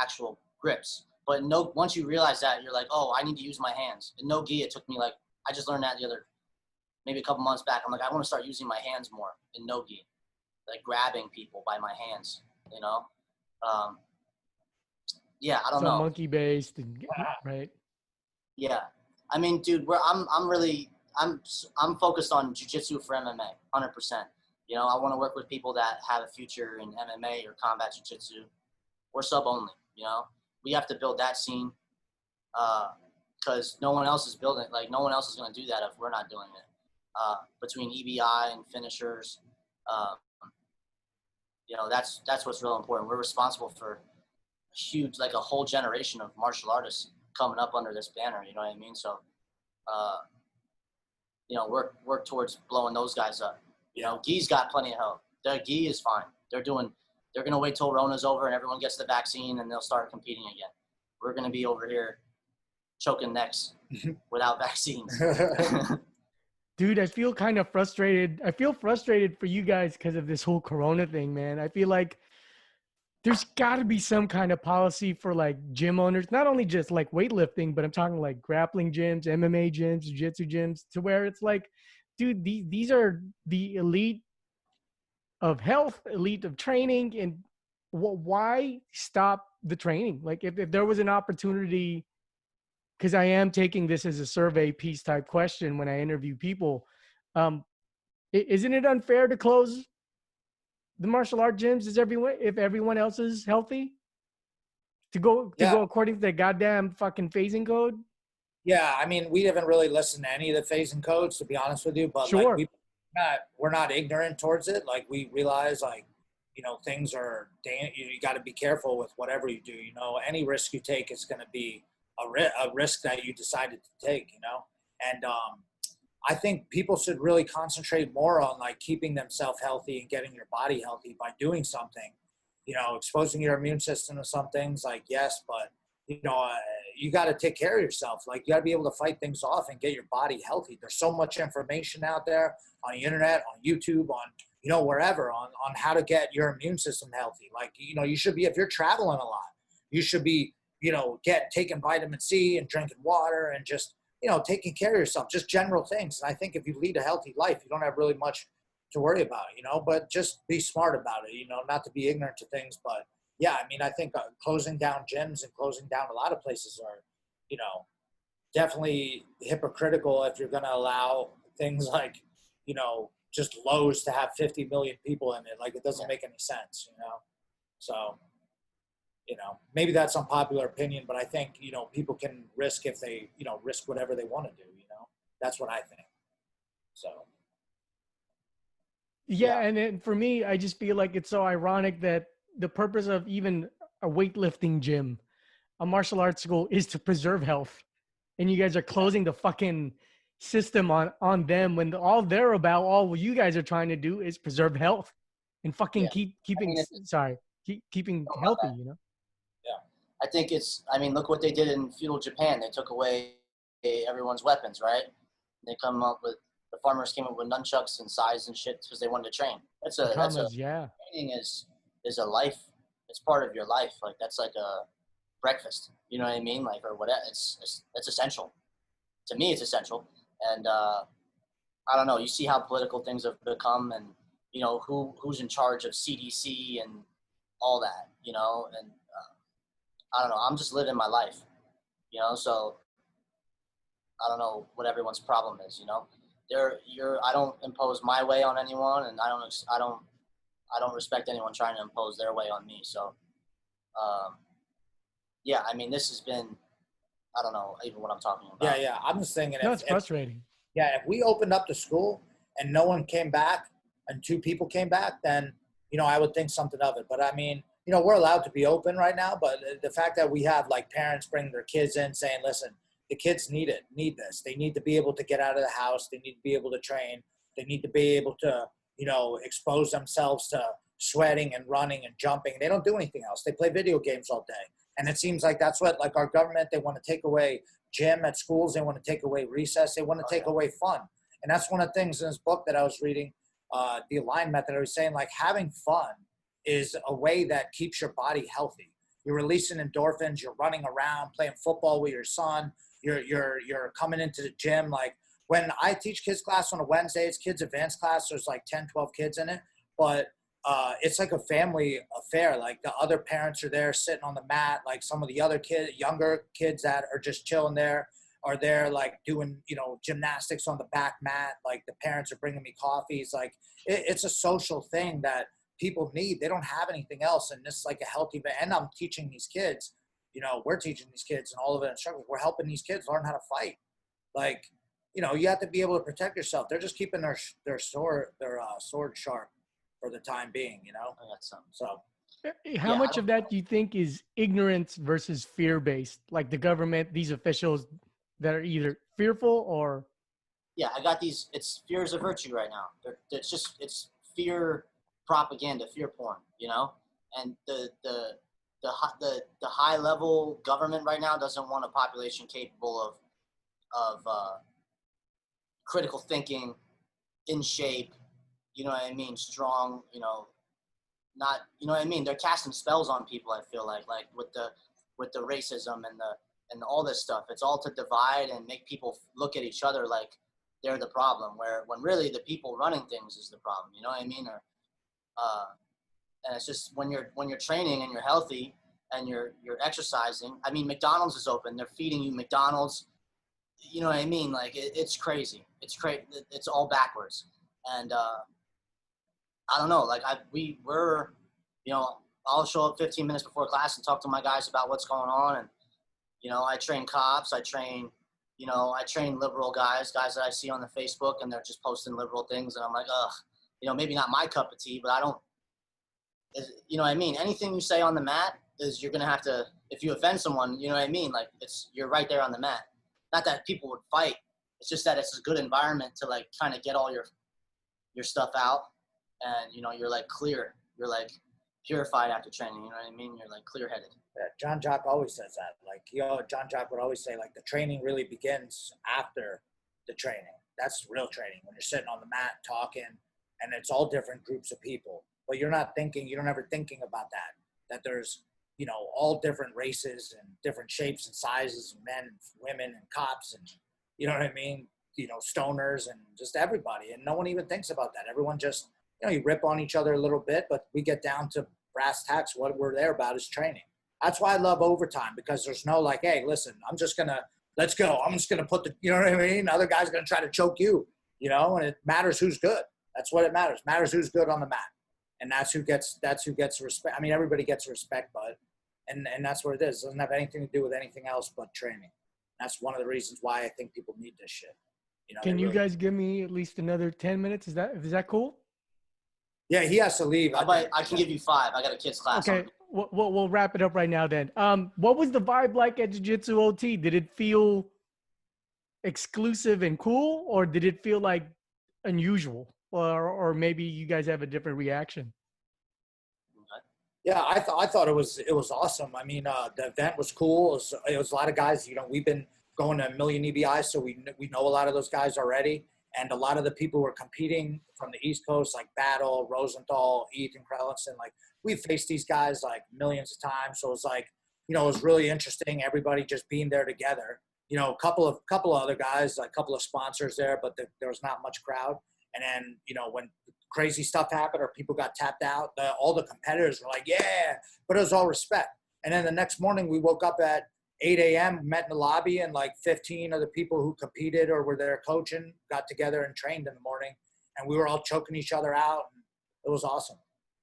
actual grips. But once you realize that, you're like, oh, I need to use my hands. In no-gi, it took me I just learned that maybe a couple months back. I'm like, I want to start using my hands more in no-gi, like grabbing people by my hands, Yeah, I don't It's all know. monkey based and right. Yeah, I mean, dude, I'm focused on jiu-jitsu for MMA, 100%. You know, I want to work with people that have a future in MMA or combat jiu-jitsu. We're sub only. You know, we have to build that scene because no one else is building it. Like, no one else is going to do that if we're not doing it. Between EBI and finishers, uh, you know, that's what's real important. We're responsible for huge, like a whole generation of martial artists coming up under this banner. You know what I mean? So, you know, work towards blowing those guys up. You know, Guy's got plenty of help. Guy is fine. They're going to wait till Rona's over and everyone gets the vaccine and they'll start competing again. We're going to be over here choking necks without vaccines. Dude, I feel kind of frustrated. I feel frustrated for you guys because of this whole Corona thing, man. I feel like there's got to be some kind of policy for like gym owners, not only just like weightlifting, but I'm talking like grappling gyms, MMA gyms, jiu-jitsu gyms, to where it's like, dude, these are the elite of health, elite of training, and why stop the training? Like if there was an opportunity, because I am taking this as a survey piece type question when I interview people, isn't it unfair to close the martial art gyms if everyone else is healthy to go according to the goddamn fucking phasing code? Yeah, I mean, we haven't really listened to any of the phasing codes, to be honest with you, but Sure. like we're not ignorant towards it. Like we realize, like, you know, things are you got to be careful with whatever you do. You know, any risk you take is going to be a risk that you decided to take. You know, and I think people should really concentrate more on like keeping themselves healthy and getting your body healthy by doing something. You know, exposing your immune system to some things, like, yes, but you know, you got to take care of yourself. Like, you got to be able to fight things off and get your body healthy. There's so much information out there on the internet, on YouTube, on, you know, wherever, on how to get your immune system healthy. Like, you know, you should be, if you're traveling a lot, you should be, you know, taking vitamin C and drinking water and just, you know, taking care of yourself, just general things. And I think if you lead a healthy life, you don't have really much to worry about, you know, but just be smart about it, you know, not to be ignorant to things. But yeah, I mean, I think closing down gyms and closing down a lot of places are, you know, definitely hypocritical if you're going to allow things like, you know, just Lowe's to have 50 million people in it. Like, it doesn't make any sense, you know? So, you know, maybe that's unpopular opinion, but I think, you know, people can risk if they, you know, risk whatever they want to do, you know? That's what I think. So. Yeah, and then for me, I just feel like it's so ironic that the purpose of even a weightlifting gym, a martial arts school, is to preserve health, and you guys are closing the fucking system on them when all they're about, all you guys are trying to do is preserve health and fucking keeping healthy, you know? Yeah. I think look what they did in feudal Japan. They took away everyone's weapons, right? The farmers came up with nunchucks and sais and shit because they wanted to train. Training is a life. It's part of your life. Like, that's like a breakfast. You know what I mean? Like, or whatever. It's essential. To me, it's essential. And I don't know. You see how political things have become, and you know who's in charge of CDC and all that. You know, and I don't know. I'm just living my life. You know, so I don't know what everyone's problem is. You know. I don't impose my way on anyone, and I don't respect anyone trying to impose their way on me. So, yeah, I mean, this has been, I don't know even what I'm talking about. Yeah. I'm just thinking, it's frustrating. If we opened up the school and no one came back and 2 people came back, then, you know, I would think something of it. But I mean, you know, we're allowed to be open right now, but the fact that we have like parents bringing their kids in saying, listen, the kids need this. They need to be able to get out of the house. They need to be able to train. They need to be able to, you know, expose themselves to sweating and running and jumping. They don't do anything else. They play video games all day. And it seems like that's what, like, our government, they want to take away gym at schools. They want to take away recess. They want to take away fun. And that's one of the things in this book that I was reading, The Align Method. I was saying, like, having fun is a way that keeps your body healthy. You're releasing endorphins. You're running around, playing football with your son. You're coming into the gym. Like, when I teach kids class on a Wednesday, it's kids advanced class. There's like 10, 12 kids in it. But it's like a family affair. Like the other parents are there sitting on the mat. Like some of the other younger kids that are just chilling there are there, like doing, you know, gymnastics on the back mat. Like the parents are bringing me coffees. Like it's a social thing that people need. They don't have anything else. And this is like a healthy, and I'm teaching these kids, you know, we're teaching these kids and all of it instructors. We're helping these kids learn how to fight. Like, you know, you have to be able to protect yourself. They're just keeping their sword sharp for the time being, you know? I got some. So How much of that do you think is ignorance versus fear-based? Like the government, these officials that are either fearful or... Yeah, I got these. It's fear is a virtue right now. It's fear propaganda, fear porn, you know? And the high level government right now doesn't want a population capable of critical thinking, in shape, you know what I mean, strong, you know, not, you know what I mean? They're casting spells on people, I feel like with the racism and all this stuff. It's all to divide and make people look at each other like they're the problem, when really the people running things is the problem, you know what I mean? Or and it's just when you're training and you're healthy and you're exercising. I mean, McDonald's is open. They're feeding you McDonald's. You know what I mean? Like it's crazy. It's crazy. It's all backwards. And I don't know. Like we're, you know, I'll show up 15 minutes before class and talk to my guys about what's going on. And you know, I train cops. I train liberal guys that I see on the Facebook, and they're just posting liberal things, and I'm like, ugh. You know, maybe not my cup of tea, but I don't. You know what I mean? Anything you say on the mat is you're gonna have to. If you offend someone, you know what I mean? Like you're right there on the mat. Not that people would fight. It's just that it's a good environment to like kind of get all your stuff out, and you know you're like clear. You're like purified after training. You know what I mean? You're like clear-headed. yeah, John Jock always says that. Like, you know, John Jock would always say, like, the training really begins after the training. That's real training, when you're sitting on the mat talking, and it's all different groups of people. But you're not ever thinking about that there's, you know, all different races and different shapes and sizes, and men and women and cops, and you know what I mean? You know, stoners and just everybody. And no one even thinks about that. Everyone just, you know, you rip on each other a little bit, but we get down to brass tacks. What we're there about is training. That's why I love overtime, because there's no like, hey, listen, let's go. I'm just going to put you know what I mean? Other guy's going to try to choke you, you know, and it matters who's good. That's what it matters. Matters who's good on the mat. And that's who gets respect. I mean, everybody gets respect, but, and that's what it is. It doesn't have anything to do with anything else but training. That's one of the reasons why I think people need this shit. You know, Can you guys give me at least another 10 minutes? Is that cool? Yeah, he has to leave. I can give you 5. I got a kids class. Okay, we'll wrap it up right now then. What was the vibe like at Jiu-Jitsu OT? Did it feel exclusive and cool, or did it feel like unusual? Or maybe you guys have a different reaction? Yeah, I thought it was awesome. I mean, the event was cool. It was a lot of guys. You know, we've been going to a million EBIs, so we know a lot of those guys already. And a lot of the people who were competing from the East Coast, like Battle, Rosenthal, Ethan Krellinson, like we've faced these guys like millions of times. So it was like, you know, it was really interesting. Everybody just being there together. You know, a couple of other guys, a couple of sponsors there, but there was not much crowd. And then, you know, when crazy stuff happened or people got tapped out, all the competitors were like, yeah, but it was all respect. And then the next morning we woke up at 8 a.m., met in the lobby, and like 15 of the people who competed or were there coaching got together and trained in the morning, and we were all choking each other out. And it was awesome.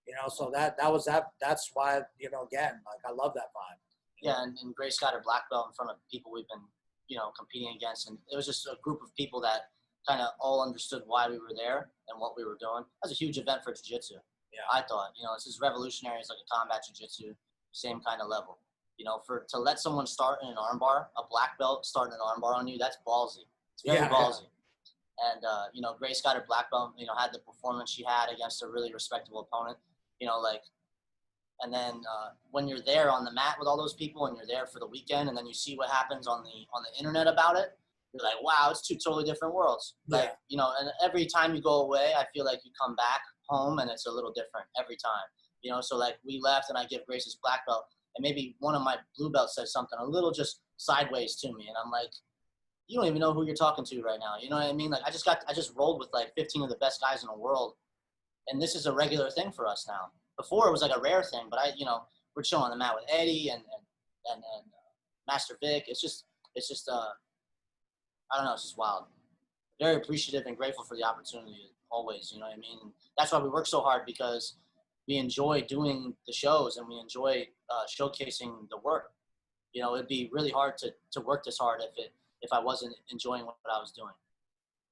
You know, so that's why, you know, again, like I love that vibe. Yeah, and Grace got her black belt in front of people we've been, you know, competing against. And it was just a group of people that kind of all understood why we were there and what we were doing. That was a huge event for jiu-jitsu. Yeah, I thought, you know, it's as revolutionary as like a combat jiu-jitsu, same kind of level. You know, to let someone start in an armbar, a black belt starting an armbar on you, that's ballsy. It's very ballsy. And, you know, Grace got her black belt, you know, had the performance she had against a really respectable opponent, you know, like, and then when you're there on the mat with all those people and you're there for the weekend and then you see what happens on the internet about it, you're like, wow, it's two totally different worlds. Yeah. Like, you know, and every time you go away, I feel like you come back home and it's a little different every time, you know? So like we left and I give Grace this black belt and maybe one of my blue belts says something a little just sideways to me. And I'm like, you don't even know who you're talking to right now. You know what I mean? Like I just rolled with like 15 of the best guys in the world and this is a regular thing for us now. Before it was like a rare thing, but we're chilling on the mat with Eddie and Master Vic. It's just I don't know, it's just wild. Very appreciative and grateful for the opportunity always, you know what I mean? That's why we work so hard, because we enjoy doing the shows and we enjoy showcasing the work. You know, it'd be really hard to work this hard if I wasn't enjoying what I was doing.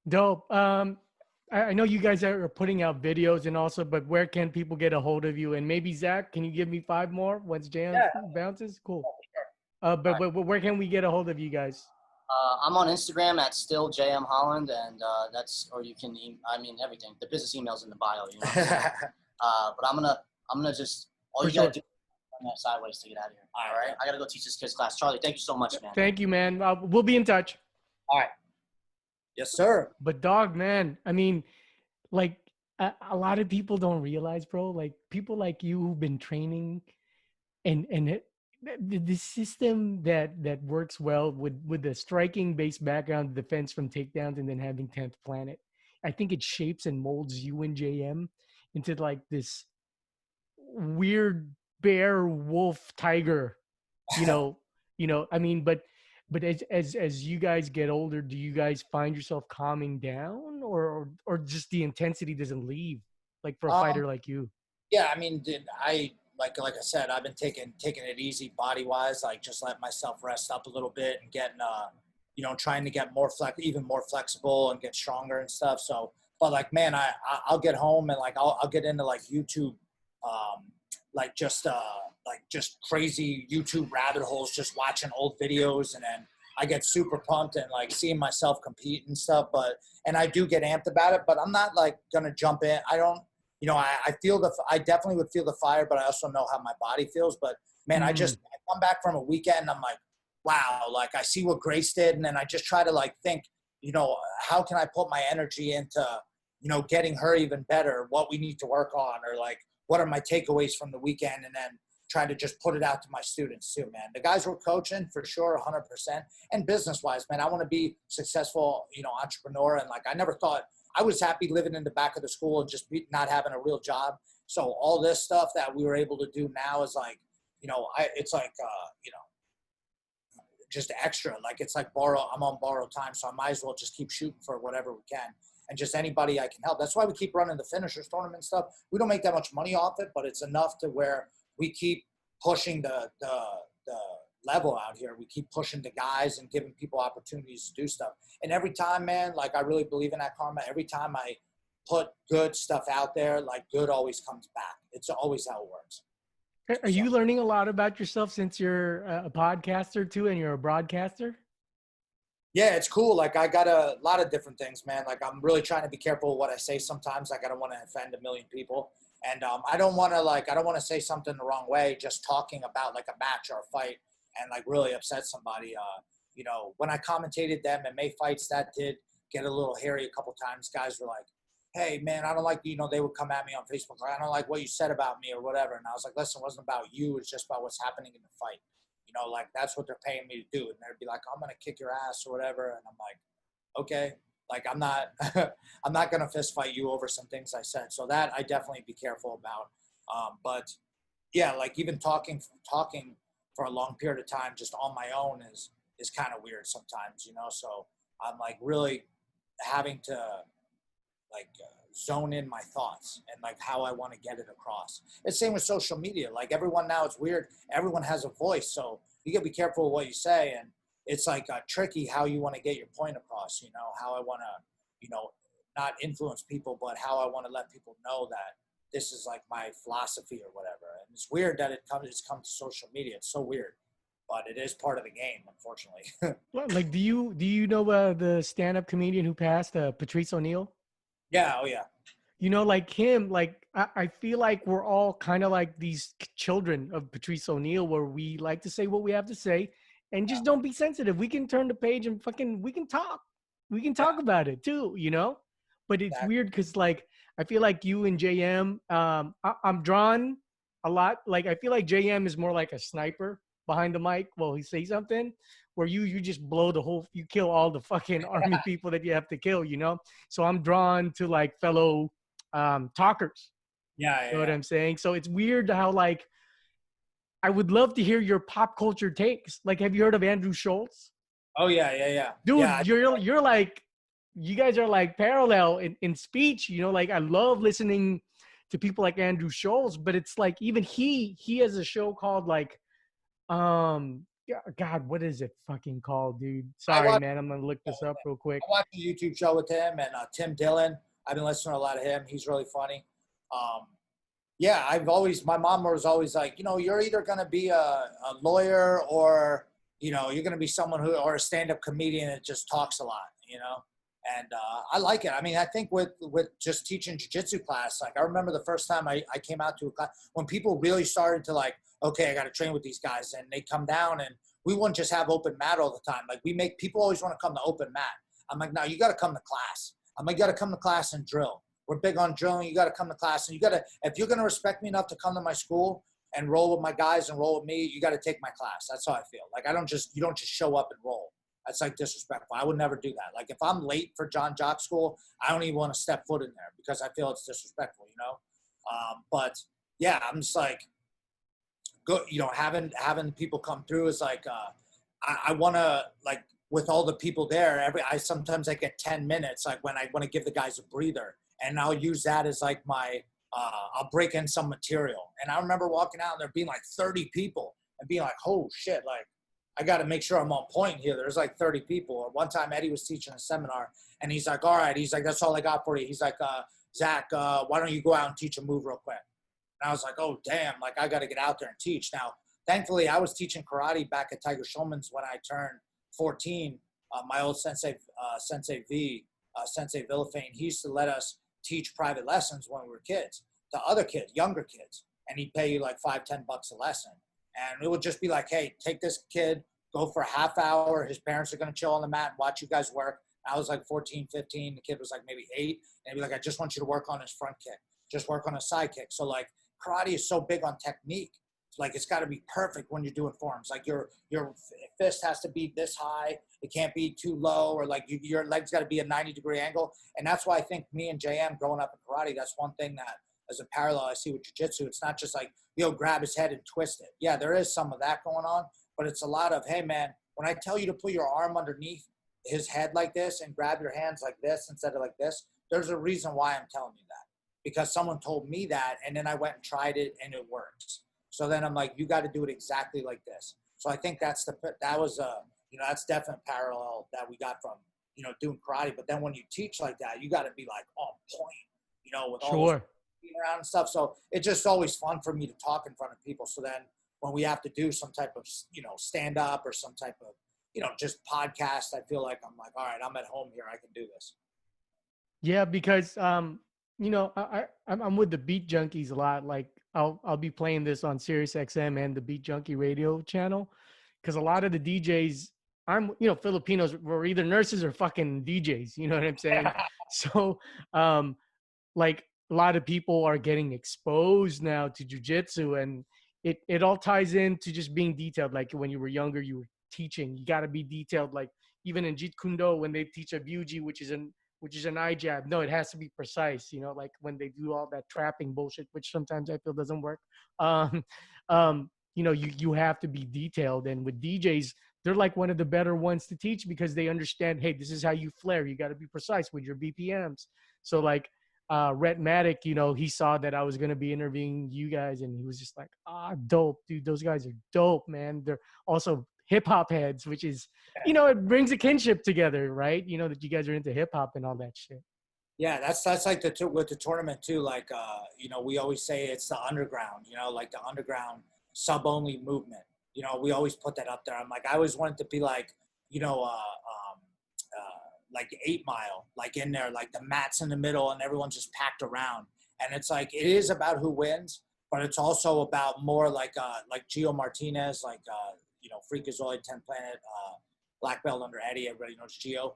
Dope. I know you guys are putting out videos and also, but where can people get a hold of you? And maybe Zach, can you give me 5 more once Jam bounces? Cool. But where can we get a hold of you guys? I'm on Instagram at @stillJMHolland, and or you can, everything. The business email's in the bio, you know. But I'm gonna just all you gotta do is run that sideways to get out of here. All right. I gotta go teach this kids class. Charlie, thank you so much, man. Thank you, man. We'll be in touch. All right. Yes, sir. But dog, man, I mean, like a lot of people don't realize, bro. Like people like you who've been training, and the system that works well with the striking based background, defense from takedowns, and then having 10th planet, I think it shapes and molds you and JM into like this weird bear wolf tiger, you know. I mean, but as you guys get older, do you guys find yourself calming down, or just the intensity doesn't leave, like for a fighter like you? Yeah, I mean, like I said, I've been taking it easy body wise, like just let myself rest up a little bit and getting trying to get even more flexible and get stronger and stuff. So, but like, man, I'll get home and like I'll get into like YouTube, like just crazy YouTube rabbit holes, just watching old videos, and then I get super pumped and like seeing myself compete and stuff. And I do get amped about it, but I'm not like gonna jump in. I don't. I definitely would feel the fire, but I also know how my body feels. But man, I come back from a weekend and I'm like, wow, like I see what Grace did. And then I just try to like think, how can I put my energy into, getting her even better, what we need to work on, or like, what are my takeaways from the weekend? And then try to just put it out to my students too, man. The guys we're coaching for sure, 100%. And business wise, man, I want to be successful, entrepreneur. And like, I never thought, I was happy living in the back of the school and just not having a real job. So all this stuff that we were able to do now is like, it's like, just extra. Like it's like I'm on borrowed time. So I might as well just keep shooting for whatever we can. And just anybody I can help. That's why we keep running the Finishers tournament stuff. We don't make that much money off it, but it's enough to where we keep pushing the level out here. We keep pushing the guys and giving people opportunities to do stuff. And every time, man, like I really believe in that karma. Every time I put good stuff out there, like good always comes back. It's always how it works. Are you learning a lot about yourself since you're a podcaster too, and you're a broadcaster? Yeah, it's cool. Like I got a lot of different things, man. Like I'm really trying to be careful with what I say sometimes. Like I don't want to offend a million people. And I don't want to say something the wrong way, just talking about like a match or a fight and like really upset somebody. When I commentated the MMA fights, that did get a little hairy a couple times. Guys were like, hey man, I don't like, they would come at me on Facebook. Like, I don't like what you said about me or whatever. And I was like, listen, it wasn't about you. It's just about what's happening in the fight. Like that's what they're paying me to do. And they'd be like, I'm going to kick your ass or whatever. And I'm like, okay. Like I'm not going to fist fight you over some things I said. So that I definitely be careful about. But yeah, like even talking for a long period of time, just on my own is kind of weird sometimes, so I'm like really having to like zone in my thoughts and like how I want to get it across. It's same with social media. Like everyone now, it's weird. Everyone has a voice. So you gotta be careful with what you say. And it's like tricky how you want to get your point across, how I want to, not influence people, but how I want to let people know that this is like my philosophy or whatever. And it's weird that it's come to social media. It's so weird, but it is part of the game, unfortunately. Like, do you know the stand-up comedian who passed, Patrice O'Neal? Yeah. Oh yeah. Like him, like I feel like we're all kind of like these children of Patrice O'Neal, where we like to say what we have to say and just don't be sensitive. We can turn the page and we can talk. We can talk about it too, But it's weird because like I feel like you and JM, I'm drawn a lot. Like I feel like JM is more like a sniper behind the mic while he say something, where you just you kill all the fucking army people that you have to kill, So I'm drawn to like fellow talkers. Yeah, You know what I'm saying? So it's weird how like I would love to hear your pop culture takes. Like, have you heard of Andrew Schultz? Oh yeah. Dude, you're like, you guys are like parallel in speech. You know, like I love listening to people like Andrew Schultz, but it's like even he has a show called like God, what is it fucking called, dude? Sorry, man. I'm gonna look this up real quick. I watch a YouTube show with him and Tim Dillon. I've been listening to a lot of him. He's really funny. Yeah, my mom was always like, you know, you're either going to be a lawyer or, you know, you're going to be someone or a stand-up comedian that just talks a lot, you know? And I like it. I mean, I think with just teaching jiu-jitsu class, like I remember the first time I came out to a class when people really started to like, okay, I got to train with these guys, and they come down and we wouldn't just have open mat all the time. Like people always want to come to open mat. I'm like, no, you got to come to class. I'm like, you got to come to class and drill. We're big on drilling. You got to come to class, and if you're going to respect me enough to come to my school and roll with my guys and roll with me, you got to take my class. That's how I feel. Like you don't just show up and roll. That's like disrespectful. I would never do that. Like if I'm late for John Jock school, I don't even want to step foot in there because I feel it's disrespectful, you know? But yeah, I'm just like, good, you know, having people come through is like, I want to like with all the people there, sometimes I get 10 minutes, like when I want to give the guys a breather. And I'll use that as like I'll break in some material. And I remember walking out and there being like 30 people and being like, oh shit, like I got to make sure I'm on point here. There's like 30 people. Or one time Eddie was teaching a seminar and he's like, all right. He's like, that's all I got for you. He's like, Zach, why don't you go out and teach a move real quick? And I was like, oh damn, like I got to get out there and teach. Now, thankfully I was teaching karate back at Tiger Schulman's when I turned 14. My old sensei, Sensei Villafane, he used to let us teach private lessons when we were kids to other kids, younger kids. And he'd pay you like $5-10 a lesson. And it would just be like, hey, take this kid, go for a half hour. His parents are going to chill on the mat and watch you guys work. I was like 14, 15. The kid was like maybe 8. And he'd be like, I just want you to work on his front kick. Just work on his side kick. So like karate is so big on technique. Like it's got to be perfect when you're doing forms. Like your fist has to be this high. It can't be too low, or like your legs got to be a 90-degree angle. And that's why I think me and JM growing up in karate, that's one thing that as a parallel I see with jiu-jitsu. It's not just like, grab his head and twist it. Yeah, there is some of that going on, but it's a lot of, hey man, when I tell you to put your arm underneath his head like this and grab your hands like this instead of like this, there's a reason why I'm telling you that. Because someone told me that, and then I went and tried it and it works. So then I'm like, you got to do it exactly like this. So I think that's definite parallel that we got from, doing karate. But then when you teach like that, you got to be like on point, with all those around and stuff. So it's just always fun for me to talk in front of people. So then when we have to do some type of, stand up or some type of, just podcast, I feel like I'm like, all right, I'm at home here. I can do this. Yeah, because, I'm with the Beat Junkies a lot. Like I'll be playing this on Sirius XM and the Beat Junkie radio channel. Cause a lot of the DJs Filipinos were either nurses or fucking DJs, you know what I'm saying? So, like a lot of people are getting exposed now to jiu-jitsu, and it all ties into just being detailed. Like when you were younger, you were teaching, you got to be detailed. Like even in Jeet Kune Do, when they teach a Vyuji, which is an eye jab, no, it has to be precise, like when they do all that trapping bullshit, which sometimes I feel doesn't work. You have to be detailed. And with DJs, they're like one of the better ones to teach because they understand, hey, this is how you flare. You got to be precise with your BPMs. So like Rhett Maddock, he saw that I was going to be interviewing you guys, and he was just like, dope, dude. Those guys are dope, man. They're also hip hop heads, which is, it brings a kinship together, right? That you guys are into hip hop and all that shit. Yeah, that's like with the tournament too. Like, we always say it's the underground, like the underground sub-only movement. We always put that up there. I'm like, I always wanted to be like, like 8 Mile, like in there, like the mats in the middle and everyone's just packed around. And it's like, it is about who wins, but it's also about more like Gio Martinez, like, Freakazoid, 10 Planet, black belt under Eddie. Everybody knows Gio.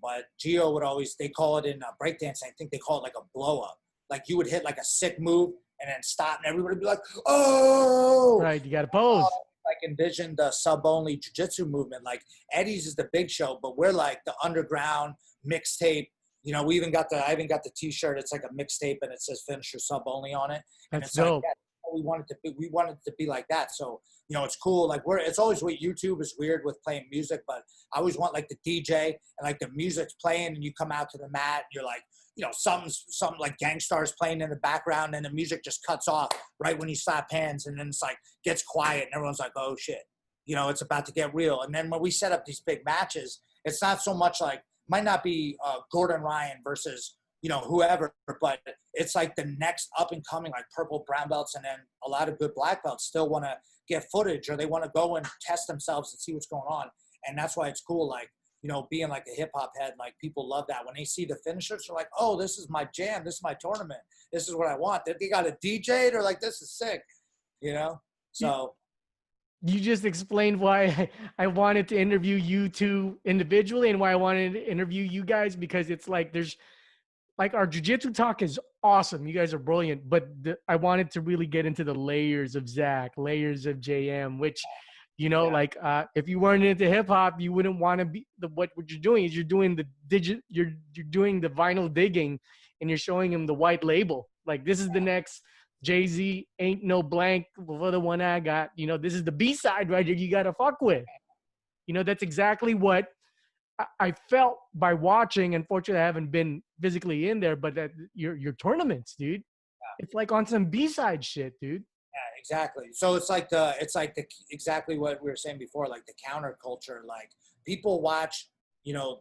But Gio would always, they call it in breakdancing, I think they call it like a blow up. Like you would hit like a sick move and then stop and everybody would be like, oh! Right, you got to pose. Like envision the sub-only jiu-jitsu movement. Like Eddie's is the big show, but we're like the underground mixtape, You know, I even got the T-shirt. It's like a mixtape, and it says "Finisher Sub Only" on it. And That's it's like, dope. yeah, we wanted it to be like that. So, you know, it's cool. Like it's always with YouTube is weird with playing music, but I always want like the DJ and like the music's playing, and you come out to the mat, and you're like, you know, something like Gangstar's playing in the background, and the music just cuts off right when you slap hands, and then it's like gets quiet, and everyone's like, oh shit, you know, it's about to get real. And then when we set up these big matches, it's not so much like, might not be Gordon Ryan versus, you know, whoever, but it's like the next up and coming, like purple brown belts, and then a lot of good black belts still want to get footage, or they want to go and test themselves and see what's going on. And that's why it's cool, like, you know, being like a hip hop head, like people love that. When they see the finishers, they're like, oh, this is my jam, this is my tournament, this is what I want. They got a DJ, they're like, this is sick, you know? So You just explained why I wanted to interview you two individually and why I wanted to interview you guys, because it's like there's like our jiu-jitsu talk is awesome. You guys are brilliant, but I wanted to really get into the layers of Zach, layers of JM, which, you know, like if you weren't into hip hop, you wouldn't want to be what you're doing is you're doing the you're doing the vinyl digging, and you're showing him the white label. Like, this is the next Jay-Z, ain't no blank for the one I got. You know, this is the B-side right here you got to fuck with. You know, that's exactly what I felt by watching. Unfortunately, I haven't been physically in there, but that your tournaments, dude, it's like on some B-side shit, dude. yeah, exactly. So it's like exactly what we were saying before, like the counterculture. Like people watch, you know,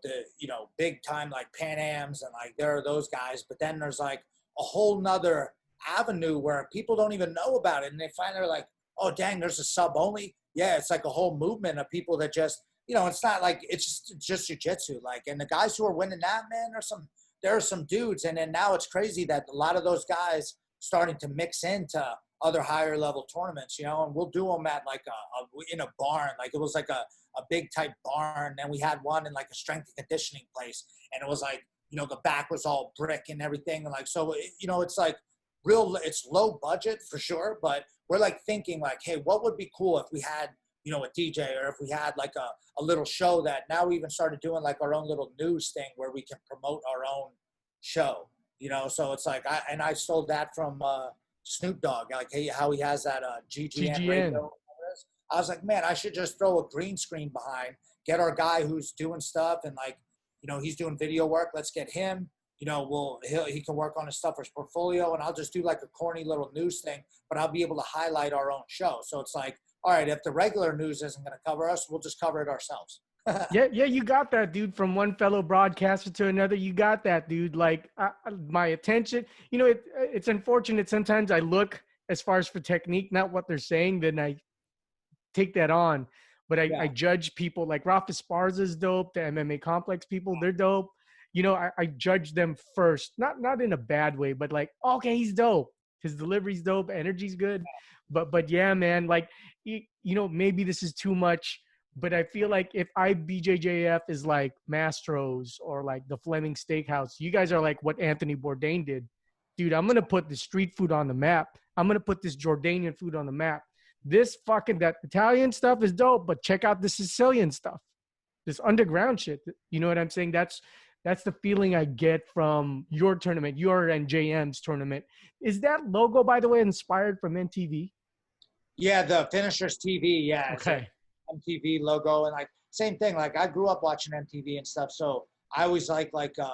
big time like Pan Ams, and like there are those guys, but then there's like a whole nother avenue where people don't even know about it, and they find they're like, oh dang, there's a sub only. Yeah, it's like a whole movement of people that just, you know, it's not like it's just jiu-jitsu. Like, and the guys who are winning that, man, there are some dudes. And then now it's crazy that a lot of those guys starting to mix into other higher level tournaments, you know, and we'll do them at like in a barn. Like it was like a big type barn. And we had one in like a strength and conditioning place. And it was like, you know, the back was all brick and everything. And like, so, you know, it's like it's low budget for sure, but we're like thinking like, hey, what would be cool if we had, you know, a DJ, or if we had like a little show that now we even started doing like our own little news thing where we can promote our own show, you know? So it's like, I stole that from Snoop Dogg, like how he has that GGN radio. I was like, man, I should just throw a green screen behind, get our guy who's doing stuff, and like, you know, he's doing video work. Let's get him, you know, he can work on his stuff for his portfolio, and I'll just do like a corny little news thing, but I'll be able to highlight our own show. So it's like, all right, if the regular news isn't going to cover us, we'll just cover it ourselves. Yeah, you got that, dude. From one fellow broadcaster to another, you got that, dude. Like my attention, you know, it's unfortunate. Sometimes I look as far as for technique, not what they're saying, then I take that on. But I judge people like Rafa Esparza is dope. The MMA Complex people, they're dope. You know, I judge them first, not in a bad way, but like, okay, he's dope. His delivery's dope, energy's good. But yeah, man, like, you know, maybe this is too much, but I feel like if IBJJF is like Mastro's or like the Fleming Steakhouse, you guys are like what Anthony Bourdain did. Dude, I'm going to put the street food on the map. I'm going to put this Jordanian food on the map. This fucking, that Italian stuff is dope, but check out the Sicilian stuff. This underground shit. You know what I'm saying? That's the feeling I get from your tournament, your and JM's tournament. Is that logo, by the way, inspired from MTV? Yeah, the Finishers TV, yeah. Okay. MTV logo, and like same thing. Like I grew up watching MTV and stuff, so I always like the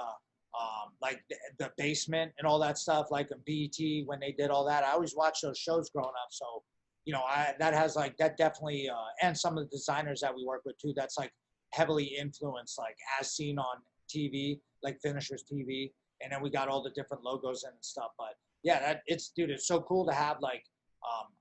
Basement and all that stuff, like BET when they did all that. I always watched those shows growing up, so you know, that definitely, and some of the designers that we work with too. That's like heavily influenced, like as seen on TV, like Finishers TV, and then we got all the different logos and stuff. But yeah, it's so cool to have like.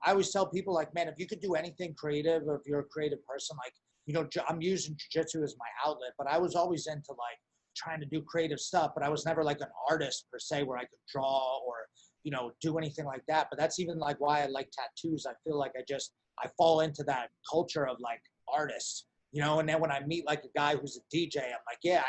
I always tell people like, man, if you could do anything creative, or if you're a creative person, like, you know, I'm using jiu-jitsu as my outlet, but I was always into like trying to do creative stuff, but I was never like an artist per se where I could draw or, you know, do anything like that. But that's even like why I like tattoos. I feel like I fall into that culture of like artists, you know, and then when I meet like a guy who's a DJ, I'm like, yeah,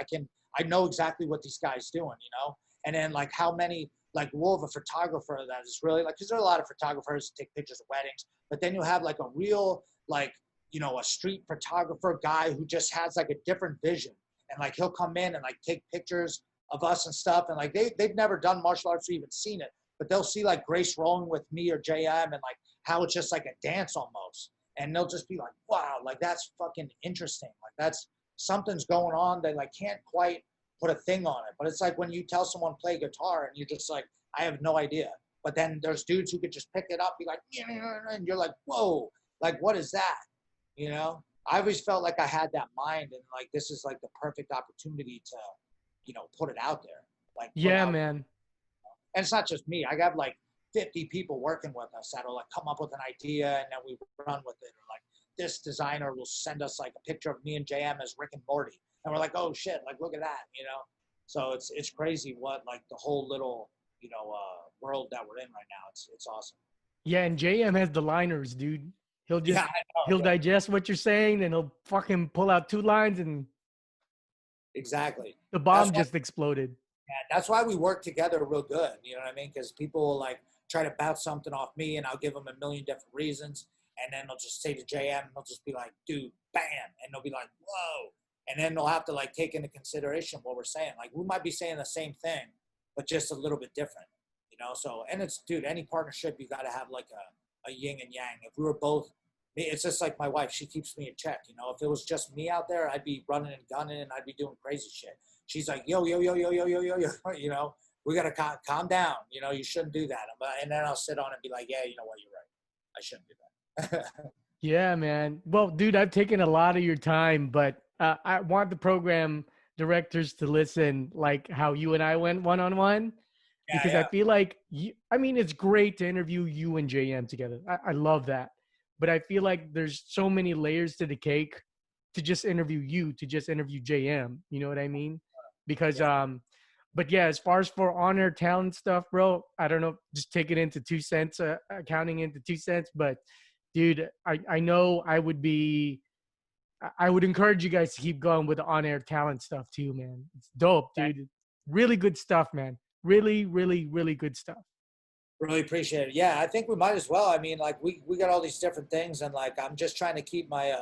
I know exactly what these guys doing, you know? And then like how many, like we'll have a photographer that is really like, because there are a lot of photographers that take pictures of weddings, but then you have like a real, like, you know, a street photographer guy who just has like a different vision, and like he'll come in and like take pictures of us and stuff. And like, they've never done martial arts or even seen it, but they'll see like Grace rolling with me or JM and like how it's just like a dance almost. And they'll just be like, wow, like that's fucking interesting. Like that's something's going on. They like can't quite put a thing on it. But it's like when you tell someone play guitar and you're just like, I have no idea. But then there's dudes who could just pick it up, be like, and you're like, whoa, like what is that? You know? I always felt like I had that mind, and like this is like the perfect opportunity to, you know, put it out there. Like yeah, man. And it's not just me. I got like 50 people working with us that'll like come up with an idea and then we run with it. Or like this designer will send us like a picture of me and JM as Rick and Morty, and we're like, oh shit, like look at that, you know. So it's crazy what like the whole little, you know, world that we're in right now. It's awesome. Yeah, and JM has the liners, dude. He'll just he'll digest what you're saying, and he'll fucking pull out 2 lines, and exactly the bomb just exploded. Yeah, that's why we work together real good. You know what I mean? Because people will like try to bounce something off me, and I'll give them a million different reasons, and then they'll just say to JM, and they'll just be like, "Dude, bam," and they'll be like, "Whoa," and then they'll have to like take into consideration what we're saying. Like we might be saying the same thing, but just a little bit different. You know? So, and it's, dude, any partnership you got to have like a yin and yang. If we were both, it's just like my wife, she keeps me in check. You know, if it was just me out there, I'd be running and gunning and I'd be doing crazy shit. She's like, yo, yo, yo, yo, yo, yo, yo, yo, you know, we got to calm down. You know, you shouldn't do that. And then I'll sit on it and be like, yeah, you know what, you're right. I shouldn't do that. Yeah, man. Well, dude, I've taken a lot of your time, but I want the program directors to listen like how you and I went one-on-one. Because I feel like, I mean, it's great to interview you and JM together. I love that. But I feel like there's so many layers to the cake to just interview you, to just interview JM. You know what I mean? Because, but yeah, as far as for on-air talent stuff, bro, I don't know, just take it into 2 cents, accounting into 2 cents. But dude, I know I would encourage you guys to keep going with the on-air talent stuff too, man. It's dope, dude. Really good stuff, man. Really, really, really good stuff. Really appreciate it. Yeah, I think we might as well. I mean, like we got all these different things, and like I'm just trying to keep my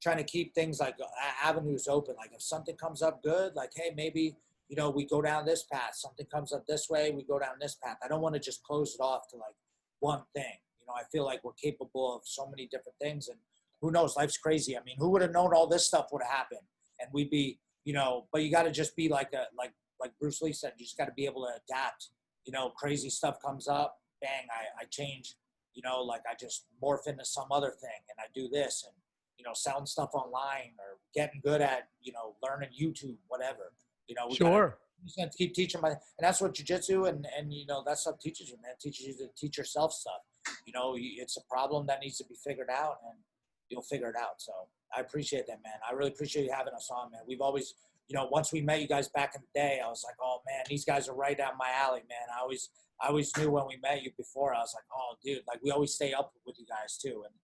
trying to keep things like avenues open. Like if something comes up good, like hey, maybe you know we go down this path. Something comes up this way, we go down this path. I don't want to just close it off to like one thing. You know, I feel like we're capable of so many different things, and who knows? Life's crazy. I mean, who would have known all this stuff would happen? And we'd be, you know, but you got to just be like Bruce Lee said, you just got to be able to adapt. You know, crazy stuff comes up, bang, I change, you know, like I just morph into some other thing and I do this and, you know, selling stuff online or getting good at, you know, learning YouTube, whatever, you know. Sure. You just keep teaching and that's what jiu-jitsu and, you know, that stuff teaches you, man. It teaches you to teach yourself stuff. You know, it's a problem that needs to be figured out and you'll figure it out. So I appreciate that, man. I really appreciate you having us on, man. We've always, you know, once we met you guys back in the day, I was like, oh man, these guys are right down my alley, man. I always knew when we met you before, I was like, oh dude, like we always stay up with you guys too. And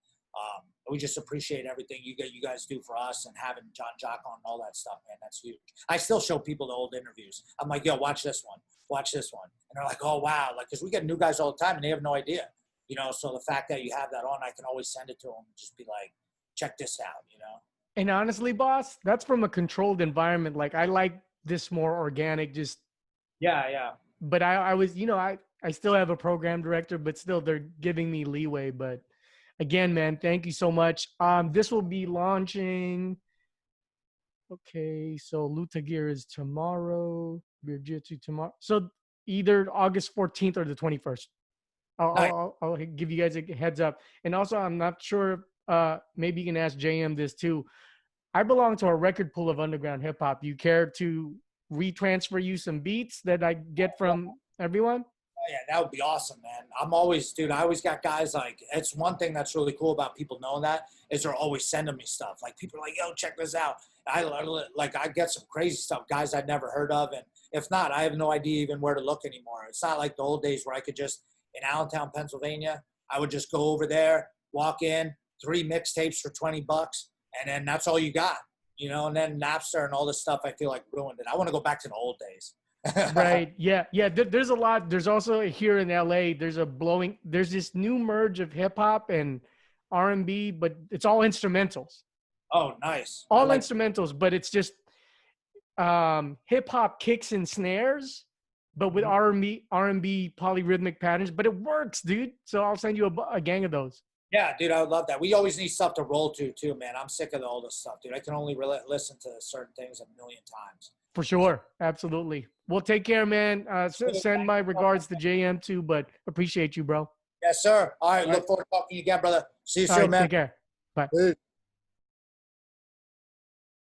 we just appreciate everything you guys do for us and having John Jock on and all that stuff, man. That's huge. I still show people the old interviews. I'm like, yo, watch this one. And they're like, oh wow. Like, cause we get new guys all the time and they have no idea, you know? So the fact that you have that on, I can always send it to them and just be like, check this out, you know? And honestly, boss, that's from a controlled environment. Like I like this more organic, just. Yeah. But I was, you know, I still have a program director, but still they're giving me leeway. But again, man, thank you so much. This will be launching. Okay. So Luta Gear is tomorrow. Jiu-Jitsu tomorrow. So either August 14th or the 21st. I'll give you guys a heads up. And also, I'm not sure, maybe you can ask JM this too. I belong to a record pool of underground hip hop. You care to retransfer you some beats that I get from everyone? Oh, yeah, that would be awesome, man. I always got guys like, it's one thing that's really cool about people knowing that is they're always sending me stuff. Like people are like, yo, check this out. I get some crazy stuff, guys I'd never heard of. And if not, I have no idea even where to look anymore. It's not like the old days where I could just, in Allentown, Pennsylvania, I would just go over there, walk in, 3 mixtapes for $20, and then that's all you got, you know. And then Napster and all this stuff, I feel like ruined it. I want to go back to the old days. Right. Yeah. There's a lot. There's also here in LA, there's this new merge of hip hop and R&B, but it's all instrumentals. Oh, nice. All instrumentals, but it's just, hip hop kicks and snares, but with R&B polyrhythmic patterns. But it works, dude. So I'll send you a gang of those. Yeah, dude, I would love that. We always need stuff to roll to too, man. I'm sick of all this stuff, dude. I can only listen to certain things a million times. For sure. Absolutely. Well, take care, man. Send my regards to JM too, but appreciate you, bro. Yes, sir. All right. All Look forward to talking to you again, brother. See you All soon, right, man. take care. Bye. Peace.